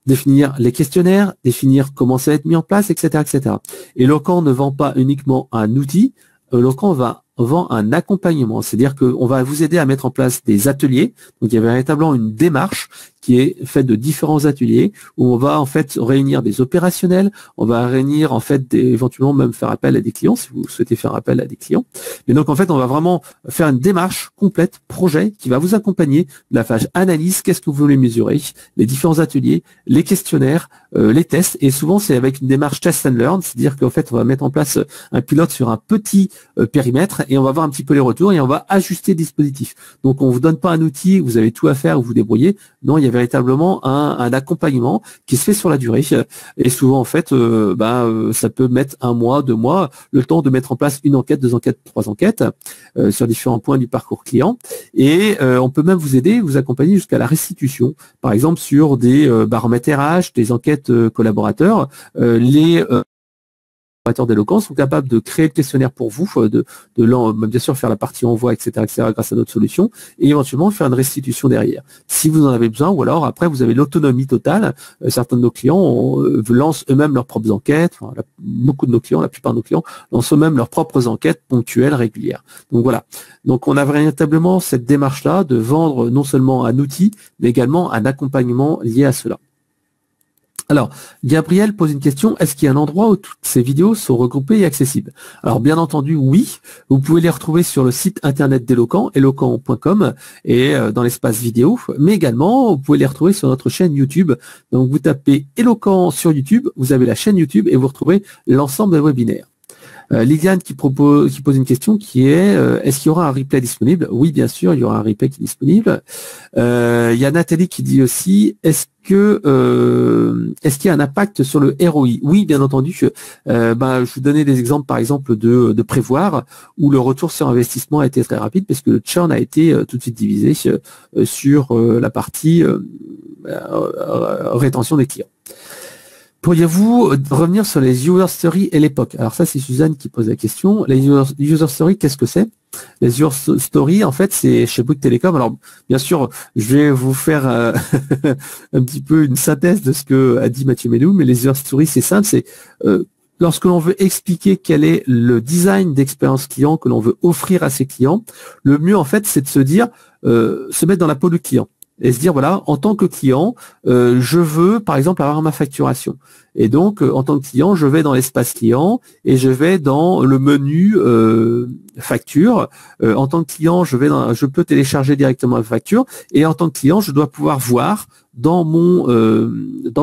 définir les questionnaires, définir comment ça va être mis en place, etc., etc. Eloquent ne vend pas uniquement un outil, Eloquent vend un accompagnement, c'est-à-dire qu'on va vous aider à mettre en place des ateliers. Donc il y a véritablement une démarche qui est faite de différents ateliers où on va en fait réunir des opérationnels, on va réunir en fait éventuellement même faire appel à des clients si vous souhaitez faire appel à des clients. Et donc en fait on va vraiment faire une démarche complète projet qui va vous accompagner de la phase analyse, qu'est-ce que vous voulez mesurer, les différents ateliers, les questionnaires, les tests, et souvent c'est avec une démarche test and learn, c'est-à-dire qu'en fait on va mettre en place un pilote sur un petit périmètre et on va voir un petit peu les retours et on va ajuster le dispositif. Donc on vous donne pas un outil, vous avez tout à faire, vous vous débrouillez. Non, il y a véritablement un accompagnement qui se fait sur la durée. Et souvent en fait, ça peut mettre 1 mois, 2 mois, le temps de mettre en place une enquête, 2 enquêtes, 3 enquêtes sur différents points du parcours client. Et on peut même vous aider, vous accompagner jusqu'à la restitution. Par exemple sur des baromètres RH, des enquêtes collaborateurs, les d'Eloquent sont capables de créer le questionnaire pour vous, bien sûr faire la partie envoi, etc., grâce à notre solution, et éventuellement faire une restitution derrière. Si vous en avez besoin, ou alors après vous avez l'autonomie totale. Certains de nos clients lancent eux-mêmes leurs propres enquêtes. Beaucoup de nos clients, la plupart de nos clients lancent eux-mêmes leurs propres enquêtes ponctuelles, régulières. Donc voilà. Donc on a véritablement cette démarche-là de vendre non seulement un outil, mais également un accompagnement lié à cela. Alors, Gabriel pose une question, est-ce qu'il y a un endroit où toutes ces vidéos sont regroupées et accessibles? Alors, bien entendu, oui. Vous pouvez les retrouver sur le site internet d'Eloquent, eloquent.com, et dans l'espace vidéo, mais également, vous pouvez les retrouver sur notre chaîne YouTube. Donc, vous tapez Eloquent sur YouTube, vous avez la chaîne YouTube et vous retrouvez l'ensemble des webinaires. Liliane qui pose une question qui est est-ce qu'il y aura un replay disponible? Oui, bien sûr, il y aura un replay qui est disponible. Il y a Nathalie qui dit aussi est-ce qu'il y a un impact sur le ROI? Oui, bien entendu. Je vous donnais des exemples, par exemple, de Prévoir, où le retour sur investissement a été très rapide, parce que le churn a été tout de suite divisé sur la partie rétention des clients. Pourriez-vous revenir sur les user stories et l'époque? Alors ça, c'est Suzanne qui pose la question. Les user stories, qu'est-ce que c'est? Les user stories, en fait, c'est chez Bouygues Télécom. Alors, bien sûr, je vais vous faire un petit peu une synthèse de ce que a dit Mathieu Ménou, mais les user stories, c'est simple, c'est lorsque l'on veut expliquer quel est le design d'expérience client que l'on veut offrir à ses clients, le mieux, en fait, c'est de se dire, se mettre dans la peau du client. Et se dire, voilà, en tant que client, je veux, par exemple, avoir ma facturation. Et donc, en tant que client, je vais dans l'espace client et je vais dans le menu facture. En tant que client, je peux télécharger directement la facture. Et en tant que client, je dois pouvoir voir dans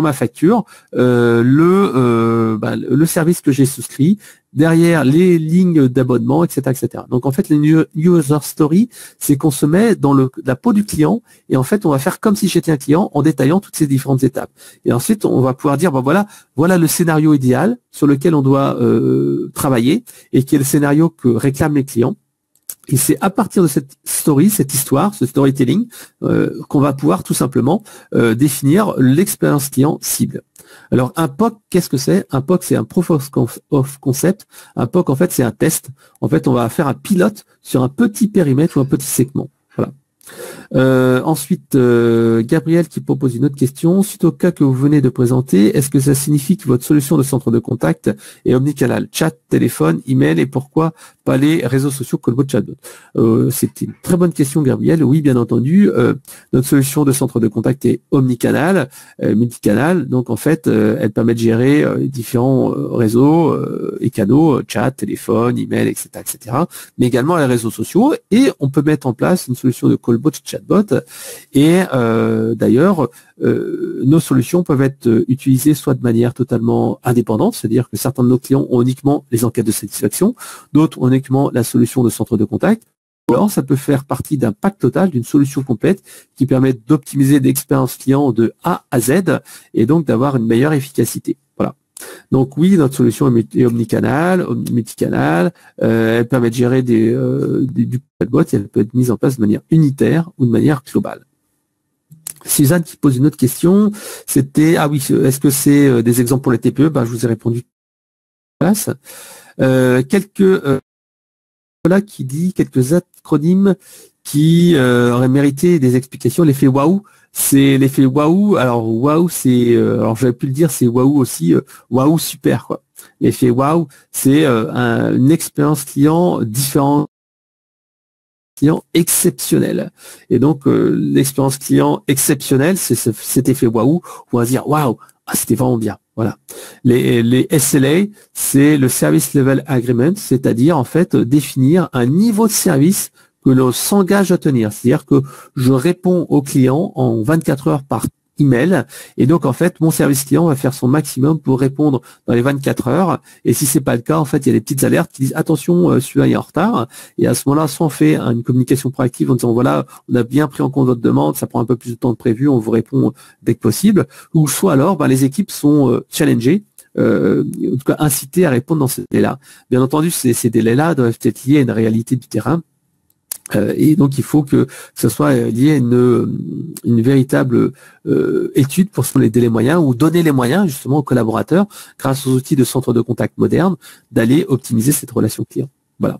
ma facture le service que j'ai souscrit, derrière les lignes d'abonnement, etc., etc. Donc en fait, les user story, c'est qu'on se met dans la peau du client et en fait, on va faire comme si j'étais un client en détaillant toutes ces différentes étapes. Et ensuite, on va pouvoir dire, voilà le scénario idéal sur lequel on doit travailler et qui est le scénario que réclament les clients. Et c'est à partir de cette story, cette histoire, ce storytelling, qu'on va pouvoir tout simplement définir l'expérience client cible. Alors un POC, qu'est-ce que c'est? Un POC, c'est un Proof of Concept. Un POC, en fait, c'est un test. En fait, on va faire un pilote sur un petit périmètre ou un petit segment. Voilà. Ensuite, Gabriel qui propose une autre question. Suite au cas que vous venez de présenter, est-ce que ça signifie que votre solution de centre de contact est omnicanal, chat, téléphone, email, et pourquoi pas les réseaux sociaux chatbot, chatbot? C'est une très bonne question, Gabriel. Oui, bien entendu, notre solution de centre de contact est omnicanal, multicanal. Donc, en fait, elle permet de gérer différents réseaux et canaux, chat, téléphone, email, etc., etc., mais également les réseaux sociaux. Et on peut mettre en place une solution de callbot, chatbot. Et d'ailleurs, nos solutions peuvent être utilisées soit de manière totalement indépendante, c'est-à-dire que certains de nos clients ont uniquement les enquêtes de satisfaction, d'autres ont uniquement la solution de centre de contact. Ou alors, ça peut faire partie d'un pack total, d'une solution complète qui permet d'optimiser l'expérience client de A à Z et donc d'avoir une meilleure efficacité. Voilà. Donc oui, notre solution est omnicanal, multicanal, elle permet de gérer du chatbot et elle peut être mise en place de manière unitaire ou de manière globale. Suzanne qui pose une autre question, c'était, ah oui, est-ce que c'est des exemples pour les TPE? Je vous ai répondu. Là qui dit quelques acronymes qui auraient mérité des explications. L'effet waouh, c'est l'effet waouh. Alors waouh, c'est, alors j'avais pu le dire, c'est waouh aussi, waouh super quoi. L'effet waouh, c'est une expérience client différente, client exceptionnel. Et donc l'expérience client exceptionnelle, c'est cet effet waouh, où on va se dire waouh, c'était vraiment bien. Voilà. Les SLA, c'est le Service Level Agreement, c'est-à-dire en fait définir un niveau de service que l'on s'engage à tenir. C'est-à-dire que je réponds au client en 24 heures par email, et donc en fait mon service client va faire son maximum pour répondre dans les 24 heures, et si c'est pas le cas, en fait il y a des petites alertes qui disent attention, celui-là est en retard, et à ce moment-là soit on fait une communication proactive en disant voilà, on a bien pris en compte votre demande, ça prend un peu plus de temps que prévu, on vous répond dès que possible, ou soit alors les équipes sont challengées, en tout cas incitées à répondre dans ces délais-là. Bien entendu, ces délais-là doivent être liés à une réalité du terrain. Et donc il faut que ce soit lié à une véritable étude pour les délais moyens ou donner les moyens justement aux collaborateurs grâce aux outils de centre de contact modernes d'aller optimiser cette relation client. Voilà.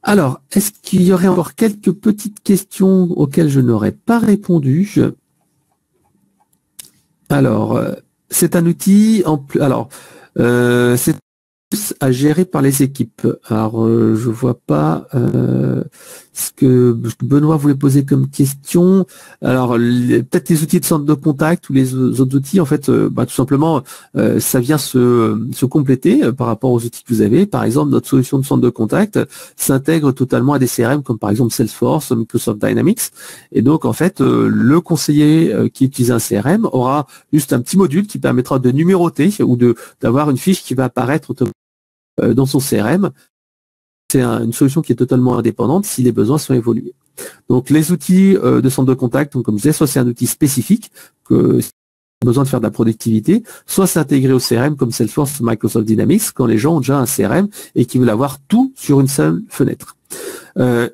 Alors, est-ce qu'il y aurait encore quelques petites questions auxquelles je n'aurais pas répondu? Alors, c'est un outil c'est à gérer par les équipes. Alors, je vois pas ce que Benoît voulait poser comme question. Alors, peut-être les outils de centre de contact ou les autres outils, en fait, tout simplement, ça vient se compléter par rapport aux outils que vous avez. Par exemple, notre solution de centre de contact s'intègre totalement à des CRM comme par exemple Salesforce, Microsoft Dynamics. Et donc, en fait, le conseiller qui utilise un CRM aura juste un petit module qui permettra de numéroter ou d'avoir une fiche qui va apparaître dans son CRM. C'est une solution qui est totalement indépendante si les besoins sont évolués. Donc les outils de centre de contact, donc, comme je disais, soit c'est un outil spécifique que si on a besoin de faire de la productivité, soit c'est intégré au CRM comme Salesforce, Microsoft Dynamics, quand les gens ont déjà un CRM et qui veulent avoir tout sur une seule fenêtre.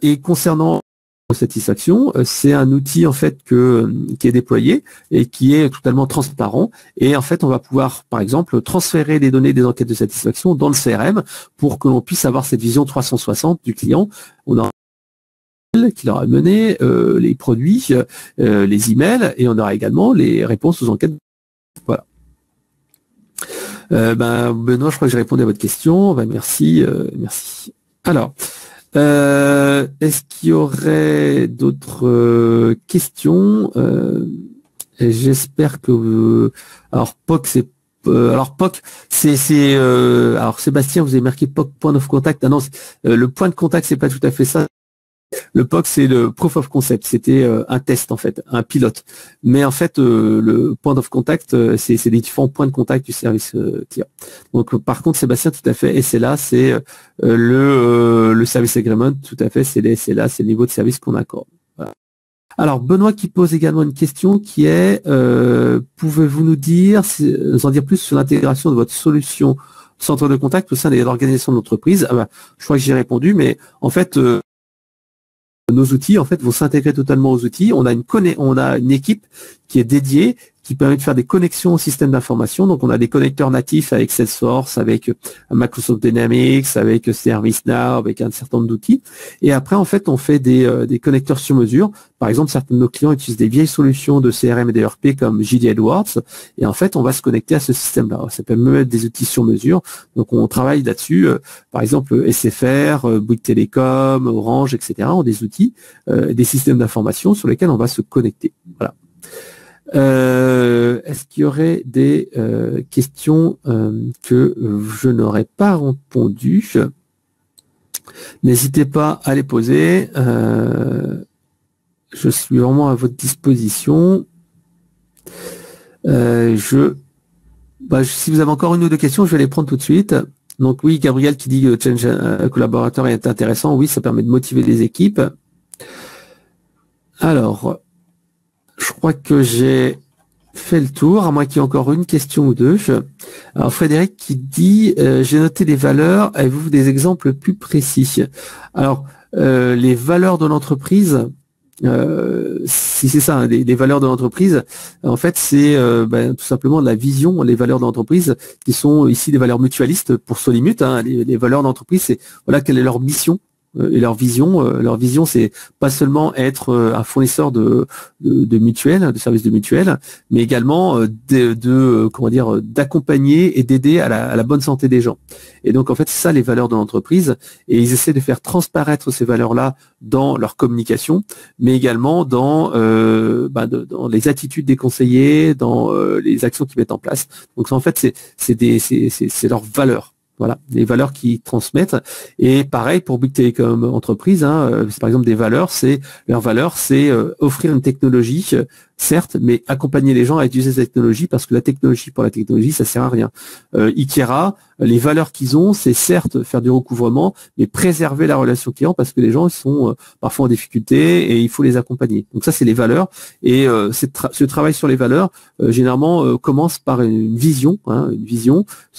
Et concernant satisfaction, c'est un outil en fait qui est déployé et qui est totalement transparent, et en fait on va pouvoir par exemple transférer les données des enquêtes de satisfaction dans le CRM pour que l'on puisse avoir cette vision 360 du client. On a qui leur a mené les produits, les emails, et on aura également les réponses aux enquêtes. Voilà. Benoît, je crois que j'ai répondu à votre question. Merci. Merci. Alors, est-ce qu'il y aurait d'autres questions? J'espère que alors POC c'est alors Sébastien, vous avez marqué POC point of contact. Ah non, le point de contact c'est pas tout à fait ça. Le POC, c'est le Proof of Concept. C'était un test, en fait, un pilote. Mais en fait, le Point of Contact, c'est les différents points de contact du service client. Donc, par contre, Sébastien, tout à fait, et c'est là, c'est le Service Agreement, tout à fait, c'est là, c'est le niveau de service qu'on accorde. Voilà. Alors, Benoît qui pose également une question qui est, pouvez-vous nous en dire plus sur l'intégration de votre solution centre de contact au sein des organisations de l'entreprise. Je crois que j'ai répondu, mais en fait, nos outils en fait vont s'intégrer totalement aux outils. On a une équipe qui est dédiée, qui permet de faire des connexions au système d'information. Donc, on a des connecteurs natifs avec Salesforce, avec Microsoft Dynamics, avec ServiceNow, avec un certain nombre d'outils. Et après, en fait, on fait des connecteurs sur mesure. Par exemple, certains de nos clients utilisent des vieilles solutions de CRM et d'ERP comme JD Edwards. Et en fait, on va se connecter à ce système-là. Ça peut même être des outils sur mesure. Donc, on travaille là-dessus. Par exemple, SFR, Bouygues Télécom, Orange, etc. ont des outils, des systèmes d'information sur lesquels on va se connecter. Voilà. Est-ce qu'il y aurait des questions que je n'aurais pas répondu? N'hésitez pas à les poser. Je suis vraiment à votre disposition. Si vous avez encore une ou deux questions, je vais les prendre tout de suite. Donc oui, Gabriel qui dit que Change collaborateur est intéressant. Oui, ça permet de motiver les équipes. Alors, je crois que j'ai fait le tour, à moins qu'il y ait encore une question ou deux. Alors Frédéric qui dit j'ai noté les valeurs, avez-vous des exemples plus précis? Alors, les valeurs de l'entreprise, si c'est ça, les valeurs de l'entreprise, en fait, c'est tout simplement la vision, les valeurs de l'entreprise, qui sont ici des valeurs mutualistes pour Solimut. Les valeurs d'entreprise, c'est voilà quelle est leur mission. Et leur vision, c'est pas seulement être un fournisseur de mutuelles, de services de mutuelles, mais également d'accompagner et d'aider à la bonne santé des gens. Et donc en fait, c'est ça les valeurs de l'entreprise. Et ils essaient de faire transparaître ces valeurs-là dans leur communication, mais également dans les attitudes des conseillers, dans les actions qu'ils mettent en place. Donc ça, en fait, c'est leurs valeurs. Voilà, les valeurs qu'ils transmettent. Et pareil pour Bouygues Télécom Entreprise, c'est par exemple des valeurs, leur valeur, c'est offrir une technologie, certes, mais accompagner les gens à utiliser cette technologie, parce que la technologie pour la technologie, ça sert à rien. Ikera, les valeurs qu'ils ont, c'est certes faire du recouvrement, mais préserver la relation client, parce que les gens sont parfois en difficulté et il faut les accompagner. Donc ça, c'est les valeurs. Et ce travail sur les valeurs, généralement, commence par une vision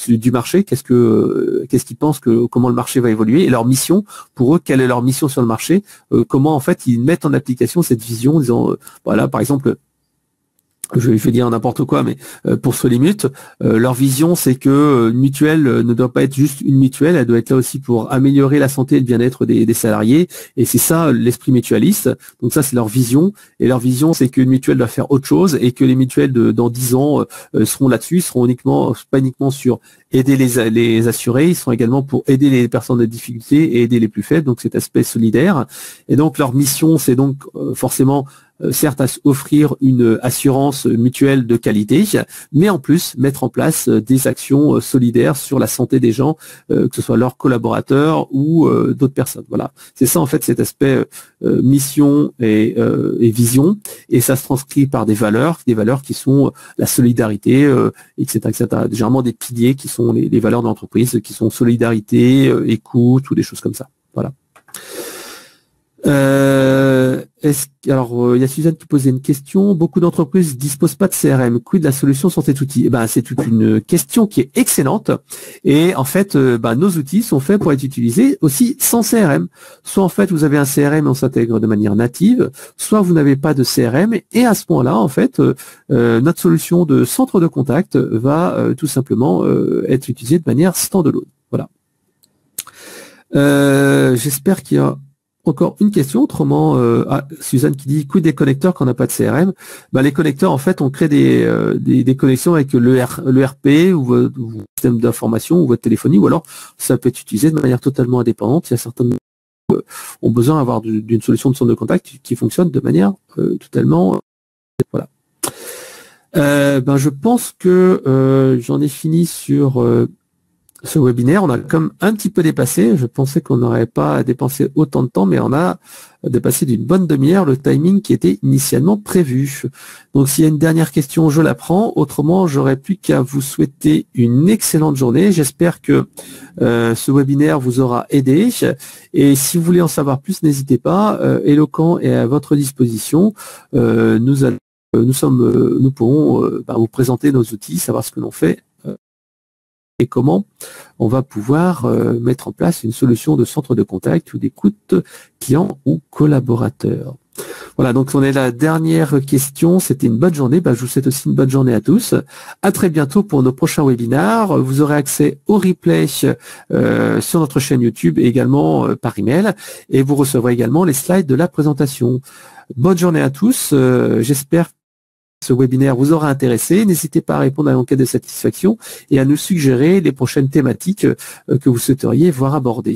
du marché. Qu'est-ce qu'ils pensent comment le marché va évoluer, et leur mission pour eux, quelle est leur mission sur le marché, comment en fait ils mettent en application cette vision en disant voilà, par exemple, je vais dire n'importe quoi, mais pour Solimut, leur vision, c'est que une mutuelle ne doit pas être juste une mutuelle, elle doit être là aussi pour améliorer la santé et le bien-être des salariés, et c'est ça l'esprit mutualiste. Donc ça, c'est leur vision, et leur vision, c'est qu'une mutuelle doit faire autre chose, et que les mutuelles dans 10 ans seront là-dessus, seront pas uniquement sur aider les assurés, ils seront également pour aider les personnes de difficulté et aider les plus faibles, donc cet aspect solidaire. Et donc leur mission, c'est donc forcément certes à offrir une assurance mutuelle de qualité, mais en plus mettre en place des actions solidaires sur la santé des gens, que ce soit leurs collaborateurs ou d'autres personnes. Voilà, c'est ça en fait cet aspect mission et vision, et ça se transcrit par des valeurs qui sont la solidarité, etc., etc. Généralement des piliers qui sont les valeurs de l'entreprise, qui sont solidarité, écoute ou des choses comme ça. Voilà. Il y a Suzanne qui posait une question. Beaucoup d'entreprises ne disposent pas de CRM. Quid de la solution sans cet outil? C'est toute une question qui est excellente. Et en fait, nos outils sont faits pour être utilisés aussi sans CRM. Soit en fait, vous avez un CRM et on s'intègre de manière native, soit vous n'avez pas de CRM. Et à ce point-là, en fait, notre solution de centre de contact va tout simplement être utilisée de manière standalone. Voilà. J'espère qu'il y a encore une question, autrement, Suzanne qui dit quid des connecteurs quand on n'a pas de CRM. Les connecteurs, en fait, on crée des connexions avec l'ERP ou votre système d'information ou votre téléphonie, ou alors ça peut être utilisé de manière totalement indépendante. Il y a certains ont besoin d'avoir d'une solution de centre de contact qui fonctionne de manière totalement. Voilà. Je pense que j'en ai fini sur ce webinaire. On a comme un petit peu dépassé. Je pensais qu'on n'aurait pas dépensé autant de temps, mais on a dépassé d'une bonne demi-heure le timing qui était initialement prévu. Donc s'il y a une dernière question, je la prends. Autrement, j'aurais plus qu'à vous souhaiter une excellente journée. J'espère que ce webinaire vous aura aidé. Et si vous voulez en savoir plus, n'hésitez pas. Eloquent est à votre disposition. Nous pourrons vous présenter nos outils, savoir ce que l'on fait et comment on va pouvoir mettre en place une solution de centre de contact ou d'écoute client ou collaborateur. Voilà, donc on est la dernière question. C'était une bonne journée. Je vous souhaite aussi une bonne journée à tous. À très bientôt pour nos prochains webinaires. Vous aurez accès au replay sur notre chaîne YouTube et également par email. Et vous recevrez également les slides de la présentation. Bonne journée à tous. J'espère que ce webinaire vous aura intéressé. N'hésitez pas à répondre à l'enquête de satisfaction et à nous suggérer les prochaines thématiques que vous souhaiteriez voir abordées.